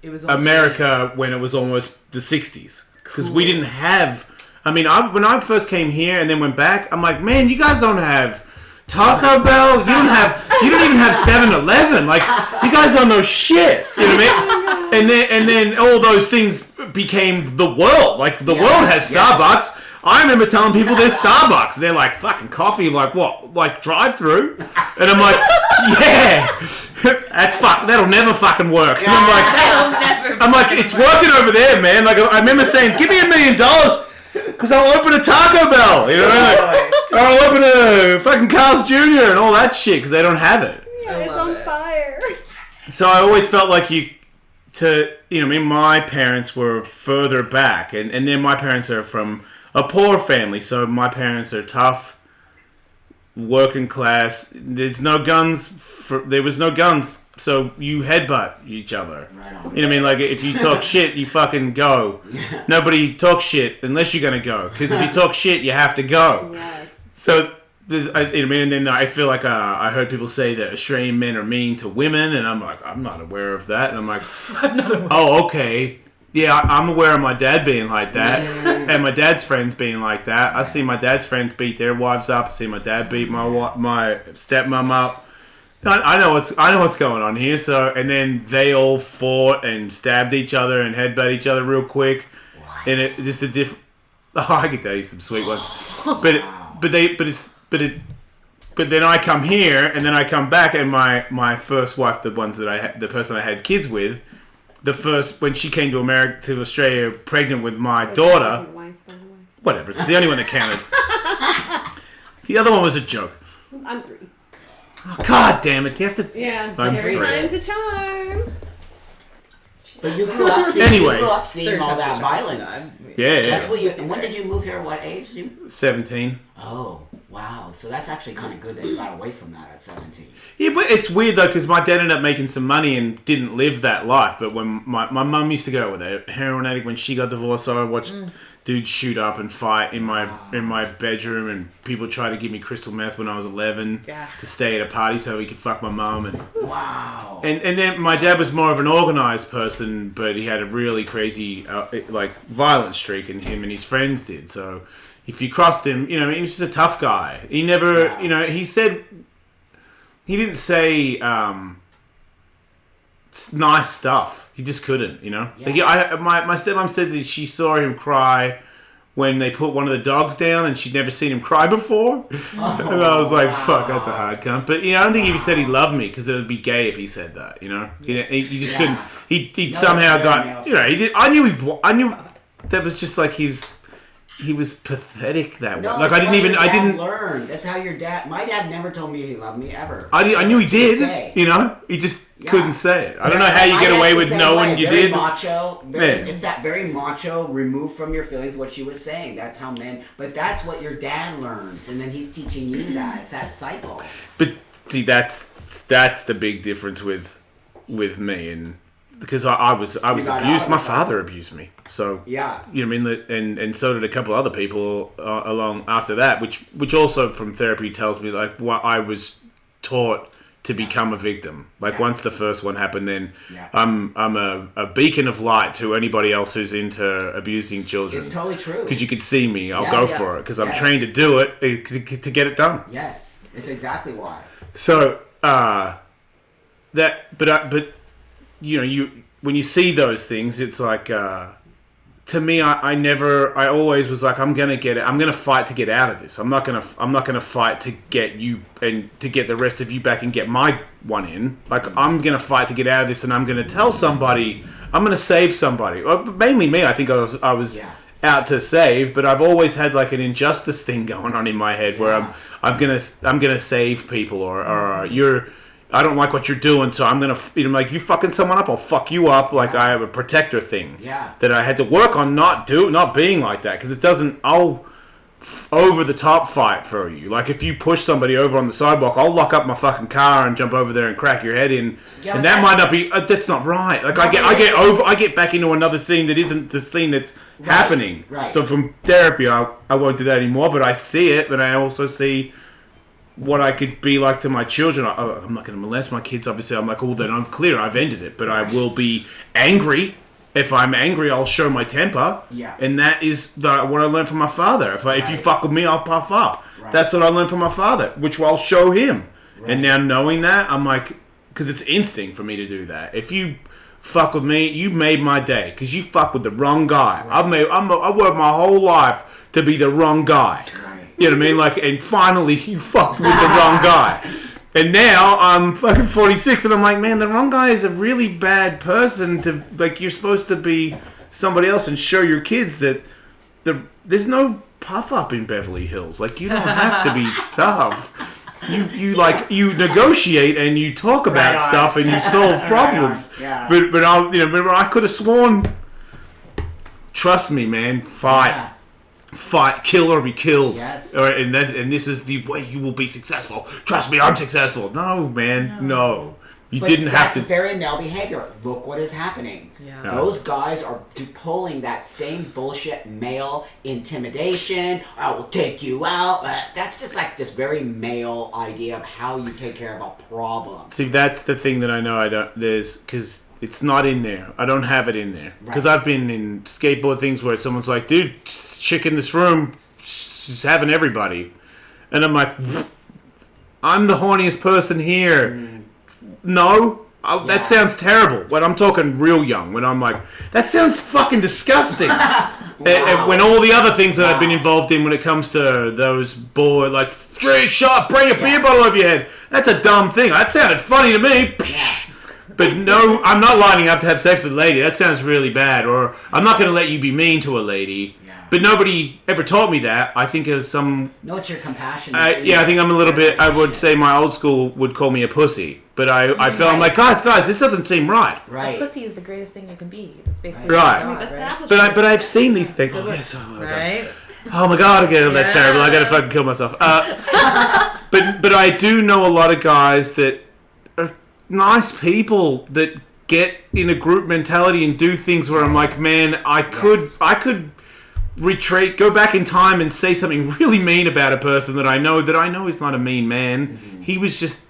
It was America when it was almost the 60s. Because we didn't have... when I first came here and then went back, I'm like, man, you guys don't have Taco Bell. You don't even have 7-Eleven. Like, you guys don't know shit. You know what I mean? And then all those things became the world. Like, the world has Starbucks. I remember telling people there's Starbucks. They're like, fucking coffee, like what? Like drive-through? And I'm like, yeah, that'll never fucking work. And I'm like, it's working over there, man. Like, I remember saying, give me $1 million because I'll open a Taco Bell, you know? Or I'll open a fucking Carl's Jr. and all that shit because they don't have it. Yeah, it's on fire. So I always felt like my parents were further back, and then my parents are from a poor family, so my parents are tough, working class. There was no guns, so you headbutt each other. Right on. You know what I mean? Like, if you talk shit, you fucking go. Nobody talks shit unless you're gonna go, because if you talk shit, you have to go. Yes. So, and then I feel like I heard people say that Australian men are mean to women, and I'm like, I'm not aware of that. And I'm like, oh, okay. Yeah, I'm aware of my dad being like that, and my dad's friends being like that. I see my dad's friends beat their wives up. I see my dad beat my stepmom up. I know what's going on here. So, and then they all fought and stabbed each other and headbutt each other real quick. What? And it just a different. Oh, I could tell you some sweet ones, but but then I come here, and then I come back, and my first wife, the person I had kids with, when she came to Australia, pregnant with my daughter. Second wife, by the way. Whatever, it's the only one that counted. The other one was a joke. I'm 3. Oh, God damn it! Do you have to? Yeah, I'm every 3. time's a charm. But you grew up seeing, Anyway. all that violence. Yeah. That's what you. And when did you move here? What age? 17. Oh, wow. So that's actually kind of good that you got away from that at 17. Yeah, but it's weird though because my dad ended up making some money and didn't live that life. But when my mum used to go with a heroin addict, when she got divorced, so I watched dudes shoot up and fight in my bedroom, and people tried to give me crystal meth when I was 11 to stay at a party so he could fuck my mum. And Wow. and then my dad was more of an organized person, but he had a really crazy violent streak, and him and his friends did. So if you crossed him, he was just a tough guy. He never, he said. He didn't say nice stuff. He just couldn't, Yeah. My stepmom said that she saw him cry when they put one of the dogs down, and she'd never seen him cry before. And I was like, "Fuck, that's a hard cunt." But I don't think he said he loved me because it would be gay if he said that. He just couldn't. He somehow got. He did. I knew that was just like he was pathetic that way. No, Like I didn't learn. That's how your dad. My dad never told me he loved me ever. I knew he did. Day. He just couldn't say it. I don't know how you get away with knowing you very did. Macho. It's that very macho, removed from your feelings. What she was saying. That's how men. But that's what your dad learns, and then he's teaching you that. It's that cycle. But see, that's the big difference with me, and because I was abused. My father abused me. So Yeah. you know what I mean, and so did a couple other people along after that, which also from therapy tells me like what I was taught to become a victim. Like once the first one happened, then I'm a beacon of light to anybody else who's into abusing children. It's totally true. Because you could see me, I'll go for it because I'm trained to do it to get it done. Yes, it's exactly why. So when you see those things, it's like to me, I always was like, I'm gonna get it. I'm gonna fight to get out of this. I'm not gonna fight to get you and to get the rest of you back and get my one in. Like I'm gonna fight to get out of this, and I'm gonna tell somebody. I'm gonna save somebody. Well, mainly me. I think I was out to save, but I've always had like an injustice thing going on in my head where I'm gonna save people or I don't like what you're doing, so I'm gonna, like you fucking someone up, I'll fuck you up. Like I have a protector thing that I had to work on not being like that because it doesn't. I'll over the top fight for you. Like if you push somebody over on the sidewalk, I'll lock up my fucking car and jump over there and crack your head in. And that might not be. That's not right. Like I get back into another scene that isn't the scene that's happening. Right. So from therapy, I won't do that anymore. But I see it, but I also see what I could be like to my children. I'm not going to molest my kids, obviously. I'm like, then I'm clear, I've ended it. But I will be angry. If I'm angry, I'll show my temper. Yeah. And that is what I learned from my father. If you fuck with me, I'll puff up. Right. That's what I learned from my father, which I'll show him. Right. And now knowing that, I'm like, because it's instinct for me to do that. If you fuck with me, you made my day. Because you fuck with the wrong guy. Right. I worked my whole life to be the wrong guy. Right. You know what I mean? Like, and finally you fucked with the wrong guy. And now I'm fucking 46 and I'm like, man, the wrong guy is a really bad person to, like, you're supposed to be somebody else and show your kids that there's no puff up in Beverly Hills. Like, you don't have to be tough. You negotiate and you talk about stuff and you solve problems. Yeah. But I could have sworn, trust me, man, fight. Fight, kill or be killed. Yes. And this is the way you will be successful. Trust me, I'm successful. No, man, no. You didn't have to. That's very male behavior. Look what is happening. Yeah. Those guys are pulling that same bullshit male intimidation. I will take you out. That's just like this very male idea of how you take care of a problem. See, that's the thing that I know because it's not in there. I don't have it in there. Because I've been in skateboard things where someone's like, dude, chick in this room, she's having everybody. And I'm like, I'm the horniest person here. No, That sounds terrible. When I'm talking real young, when I'm like, that sounds fucking disgusting. And when all the other things that I've been involved in when it comes to those boy, like, straight shot, bring a beer bottle over your head. That's a dumb thing. That sounded funny to me. But no, I'm not lining up to have sex with a lady. That sounds really bad. Or I'm not going to let you be mean to a lady. But nobody ever taught me that. I think as some... No, it's your compassion. I think I'm a little bit... I would say my old school would call me a pussy. But I felt, I'm like, guys, this doesn't seem right. Right. Pussy is the greatest thing you can be. That's basically right. We've established But I've seen these things. Oh, yes. Right? Oh my god, again, that's terrible. I gotta fucking kill myself. But I do know a lot of guys that are nice people that get in a group mentality and do things where I'm like, man, I could retreat, go back in time and say something really mean about a person that I know is not a mean man. Mm-hmm. He was just,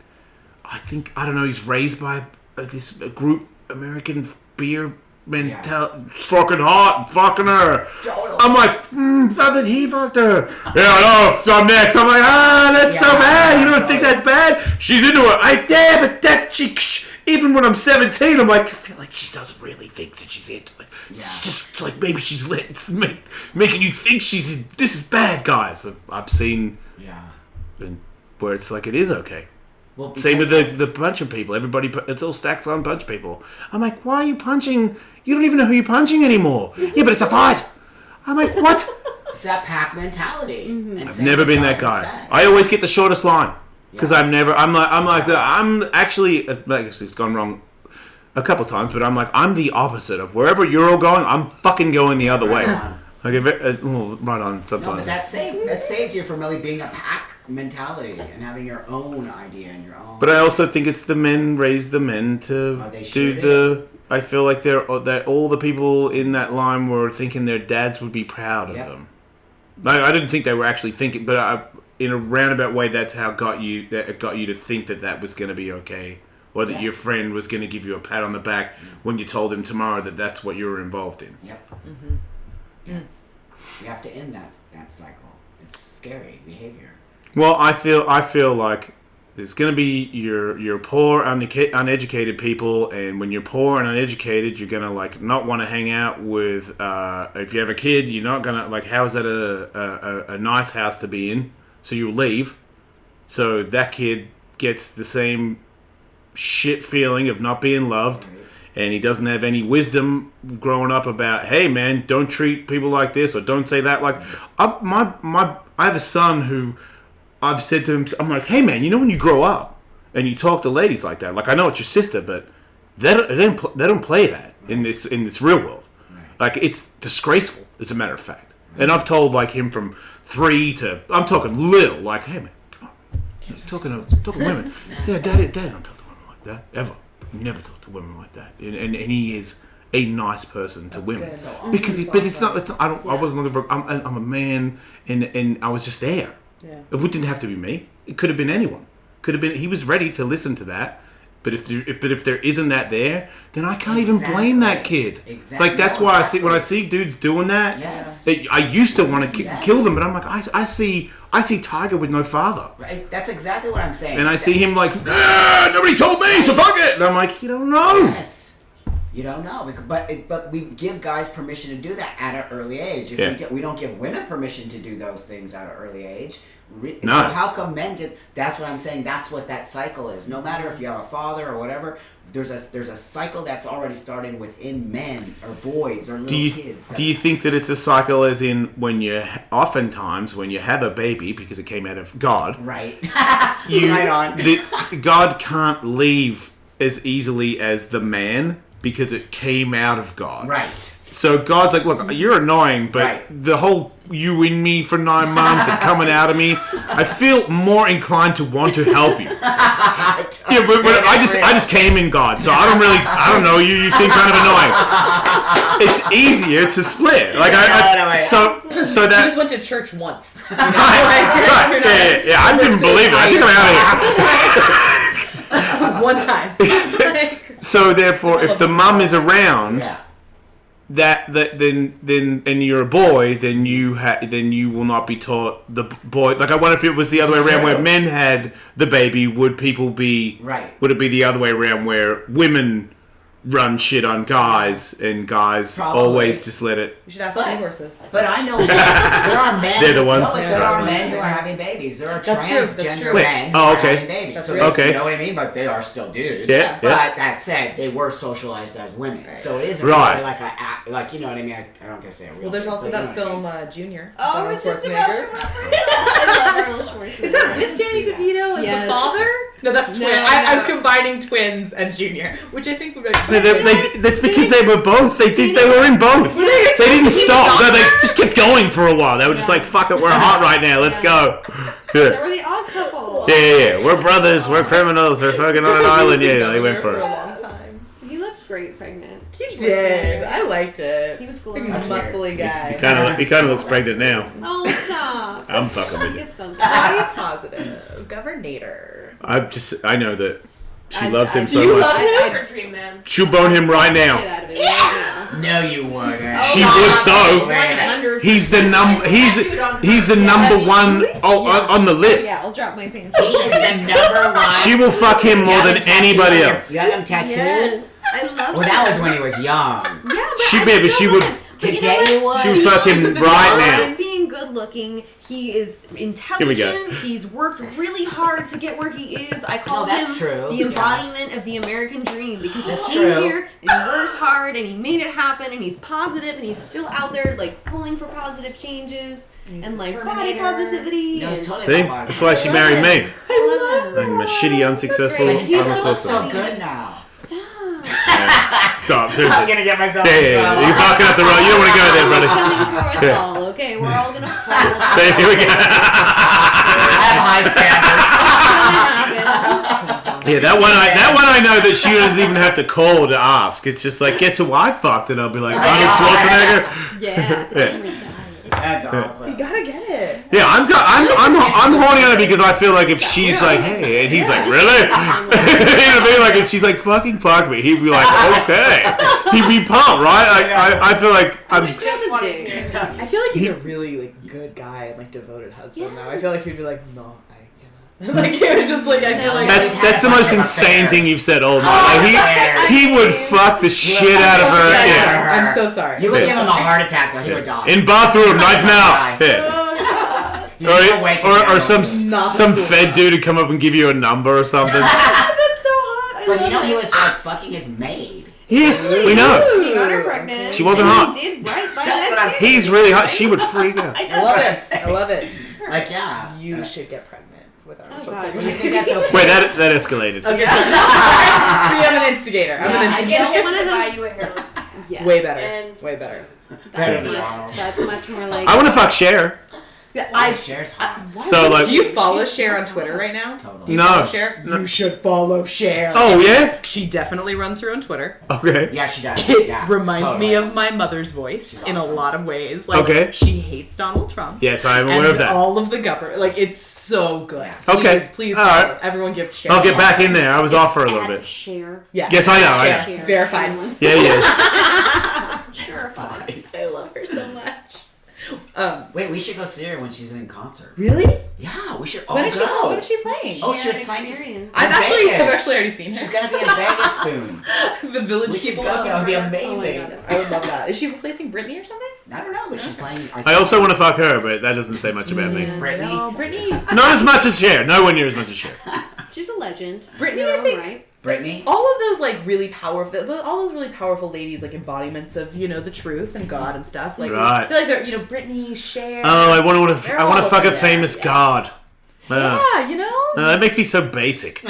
I don't know, he's raised by this group American beer mentality, fucking hot, fucking her. Totally. I'm like, that he fucked her. Yeah, I know, so I'm next. I'm like, that's so bad. You don't think that's bad? She's into it. But that even when I'm 17, I'm like, I feel like she doesn't really think that she's into it. Yeah. It's just like maybe she's making you think she's in. This is bad, guys. I've seen where it's like it is okay. Well, same with the punching people. Everybody, it's all stacks on punch people. I'm like, why are you punching? You don't even know who you're punching anymore. Yeah, but it's a fight. I'm like, what? It's that pack mentality. Mm-hmm. I've never been that guy. I always get the shortest line because I'm actually, I guess it's gone wrong a couple times, but I'm like, I'm the opposite of wherever you're all going. I'm fucking going the other way. Like, right on sometimes. No, but that saved you from really being a pack mentality and having your own idea and your own. But I also think it's the men raise the men to do the. I feel like that all the people in that line were thinking their dads would be proud of them. I didn't think they were actually thinking, but in a roundabout way, that's how it got you to think that was going to be okay, or that your friend was going to give you a pat on the back when you told him tomorrow that that's what you were involved in. Yep. Mm-hmm. Yeah. You have to end that cycle. It's scary behavior. Well, I feel like there's going to be your poor, uneducated people, and when you're poor and uneducated, you're going to like not want to hang out with. If you have a kid, you're not going to like. How is that a nice house to be in? So you'll leave. So that kid gets the same shit feeling of not being loved, and he doesn't have any wisdom growing up about, hey man, don't treat people like this or don't say that. Like, I have a son who. I've said to him, I'm like, hey man, you know when you grow up and you talk to ladies like that, like I know it's your sister, but they don't play that in this real world. Right. Like it's disgraceful, as a matter of fact. Right. And I've told like him from 3 to I'm talking little, like, hey man, come on, talking to women. Say, Daddy, don't talk to women like that ever. Never talk to women like that. And he is a nice person to women because it's not. I wasn't looking for. I'm a man, and I was just there. Yeah. It didn't have to be me. It could have been anyone. Could have been. He was ready to listen to that. But if there isn't that there, then I can't even blame that kid. Exactly. Like that's why I see when I see dudes doing that. Yes. I used to want to kill them, but I'm like I see Tiger with no father. Right. That's exactly what I'm saying. And I see him like nobody told me, so fuck it. And I'm like, you don't know. Yes. You don't know, but we give guys permission to do that at an early age. If we don't give women permission to do those things at an early age. No. So how come men did? That's what I'm saying. That's what that cycle is. No matter if you have a father or whatever, there's a cycle that's already starting within men or boys or little kids. Do you think that it's a cycle as in when you oftentimes when you have a baby because it came out of God, right? Right on. God can't leave as easily as the man. Because it came out of God. Right. So God's like, look, you're annoying, but the whole you in me for 9 months and coming out of me, I feel more inclined to want to help you. Yeah, but I just came in God, so I don't know, you seem kind of annoying. It's easier to split. Like so that you just went to church once. You know? Yeah, I didn't believe it. I think I'm out of here. One time. So therefore, if the mum is around, then and you're a boy, then you will not be taught the boy. Like I wonder if it was the other way around, where men had the baby, would people be Right. Would it be the other way around, where women run shit on guys and guys Probably. always just let it? You should ask But- seahorses. But I know there are men. They're the ones- No, but there are men who are having babies. There are That's true, that's transgender true. men who Oh, are okay. having babies. That's So real. Okay. you know what I mean? But they are still dudes. Yeah, But yeah. that said, they were socialized as women. Right. So it isn't Right. really like you know what I mean. I don't get to say it real. Well, there's quick, also but you that know what I film Junior. Oh, Arnold it's just about Schwarzenegger. I love Arnold Schwarzenegger. Is that with Danny DeVito as Yes. the father? No, that's No, twin. no. I'm combining twins and Junior, which I think would be. That's because they were both. They were in both. They didn't stop. No, they just kept going for a while. They were just like, "Fuck it, we're hot right now. Let's go." They Yeah, were the odd couple. yeah. We're brothers. We're criminals. We're fucking on an island. Yeah, they went for a it. long time. He looked great pregnant. He did. I liked it. He was Big glowing. That's weird. muscly guy. He kind of looks pregnant now. Oh, stop. I'm fucking with you. Get something. Very positive. Governator. I know that she loves him you so love much. him? Her dream man. She'll bone him right Shit now. out of it right No, you wouldn't. She would so. He's the He's the number one on the list. Yeah, I'll drop my pants. He is the number one. She will fuck him more than anybody else. You got him tattooed? Yes, I love Well, that was when he was young. Yeah, but She I did, but still she love would- him. But you know Today what? you would. She would fuck him right Beyond now. just being good looking, he is intelligent. He's worked really hard to get where he is. I call that's him true. the Yeah. embodiment of the American dream because That's he came true. here and he worked hard and he made it happen and he's positive and he's still out there like pulling for positive changes and like body Terminator. positivity. No, it's and- totally See, not that's why she married me. I love him. I'm a shitty, unsuccessful. That's great. He Arnold looks so Schwarzenegger. good now. Stop. Yeah. Stop, I'm seriously. gonna get myself Yeah, yeah, yeah. You're barking up the road. You don't want to go there, It's buddy. coming for us Yeah. all. Okay, we're all gonna fall. So here we go. I have high standards. Yeah, that one I know that she doesn't even have to call to ask. It's just like, guess who I fucked? And I'll be like, Arnold Schwarzenegger. Yeah. Yeah. That's awesome. You gotta get it. Yeah, I'm horny on it because I feel like if she's like, hey, and he's like, really? You know what I mean? Like, if she's like, fucking fuck me, he'd be like, okay. He'd be pumped, right? Like, I feel like I'm. Just his dick. I feel like he's a really like good guy and like devoted husband now. I feel like he'd be like, no, I cannot. Like he would just like I feel like That's the most insane thing you've said all night. Like, he would fuck the shit out of her. Yeah. I'm so sorry. You would give him a heart attack though, he would die. In bathroom, right now. Yeah. You'd just wake him Or down. some fed dude to come up and give you a number or something. That's so hot. But you know he was like fucking his maid. Yes, we know. He got her pregnant. She wasn't and hot. He did right by That's what that I'm- kid. He's really hot. She would freak out. I love it. I love it. Like yeah. You should get pregnant with our Oh, foot God. dick. You think that's okay? Wait, that escalated. Okay. See, I'm an instigator. I'm Yeah, an I instigator. don't want to to buy have. you a hairless cat. Yes. Way better. And Way better. That's much more like. I want to fuck Cher. I shares hot. So like, Do you follow Cher on Twitter right now? Totally. Do you No. follow Cher? No. You should follow Cher. oh yeah, She definitely runs her own Twitter. okay. Yeah, she does. It Yeah, reminds totally. me of my mother's voice in a awesome. lot of ways. Like, Okay. she hates Donald Trump. Yes, I am And aware of that. all of the government. Like, it's so good. Okay. Please All follow. right. Everyone give Cher. I'll get a back follow. in there. I was off for a little bit. Share. Yeah. Yes, I know. Cher. Verified. Yeah, yeah. Sure. I love her so much. Wait, we should go see her when she's in concert. Really? Yeah, we should all When is go. she playing? Oh, she was Share playing. experience. I've Vegas. actually already seen her. She's gonna be in Vegas soon. The Village We should People. go. love That would be her. amazing. Oh my God. I would love that. Is she replacing Britney or something? I don't know, but she's playing. I also want to fuck her, but that doesn't say much about me. Brittany. No, Britney. Not as much as Cher. Nowhere near as much as Cher. She's a legend. Brittany, You're I think- right. Brittany. All of those like really powerful, all those really powerful ladies, like embodiments of the truth and God and stuff. Like Right. I feel like they're Britney, Cher. Oh, I want to. They're I want to all fuck a over famous that, yes. god. Yeah, That makes me so basic.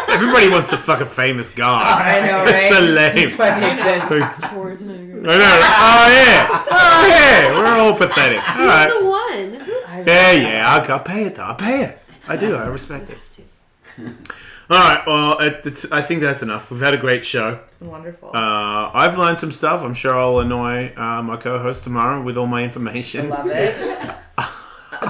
Everybody wants to fuck a famous god. I know, right? It's so lame. That's why they exist. I know. Oh yeah. Oh yeah. We're all pathetic. All right. He's the one. Yeah. I'll pay it though. I'll pay it. I do. I respect it. All right. Well, I think that's enough. We've had a great show. It's been wonderful. I've learned some stuff. I'm sure I'll annoy my co-host tomorrow with all my I information. love it.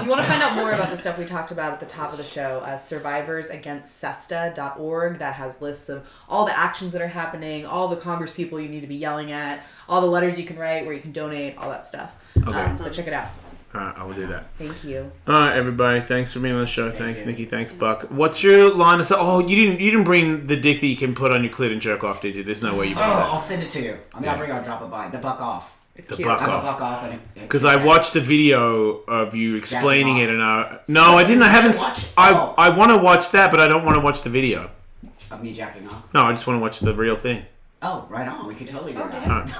if you want to find out more about the stuff we talked about at the top of the show, survivorsagainstsesta.org, that has lists of all the actions that are happening, all the Congress people you need to be yelling at, all the letters you can write, where you can donate, all that stuff. Okay. So check it out. All right, I will do that. Thank you. All right, everybody. Thanks for being on the show. Thanks, Nikki. Thanks, Buck. What's your line of stuff? Oh, you didn't bring the dick that you can put on your clit and jerk off, did you? There's no way you brought that. I'll send it to you. I mean, I'll bring it. I'll drop it by. The buck off. It's The cute. buck I have off. a buck off. Because I watched a video of you explaining it, and I didn't. I You haven't. should watch it. I want to watch that, but I don't want to watch the video. Of me jacking off. No, I just want to watch the real thing. Oh, right on. We could totally do that. All right.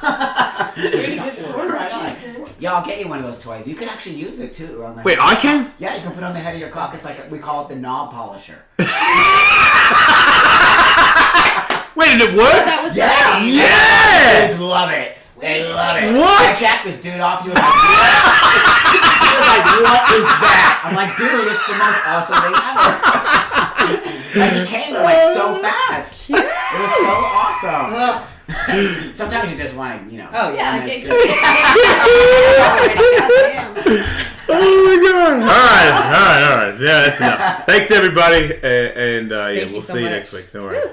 Pretty good form, Right on. Jason. Yeah, I'll get you one of those toys. You can actually use it too. On the Wait, I can? Yeah, you can put it on the head of your cock. It's like we call it the knob polisher. Wait, and it works? That was Yeah. great. Yeah! Kids love it. They love it. What? I jacked this dude off. He was like, what is that? I'm like, dude, it's the most awesome thing ever. And he came like so fast. It was so awesome. Sometimes you just want to, Oh, yeah. and it's Oh my god! All right. Yeah, that's enough. Thanks everybody, and Thank you we'll so see you much. next week. No worries.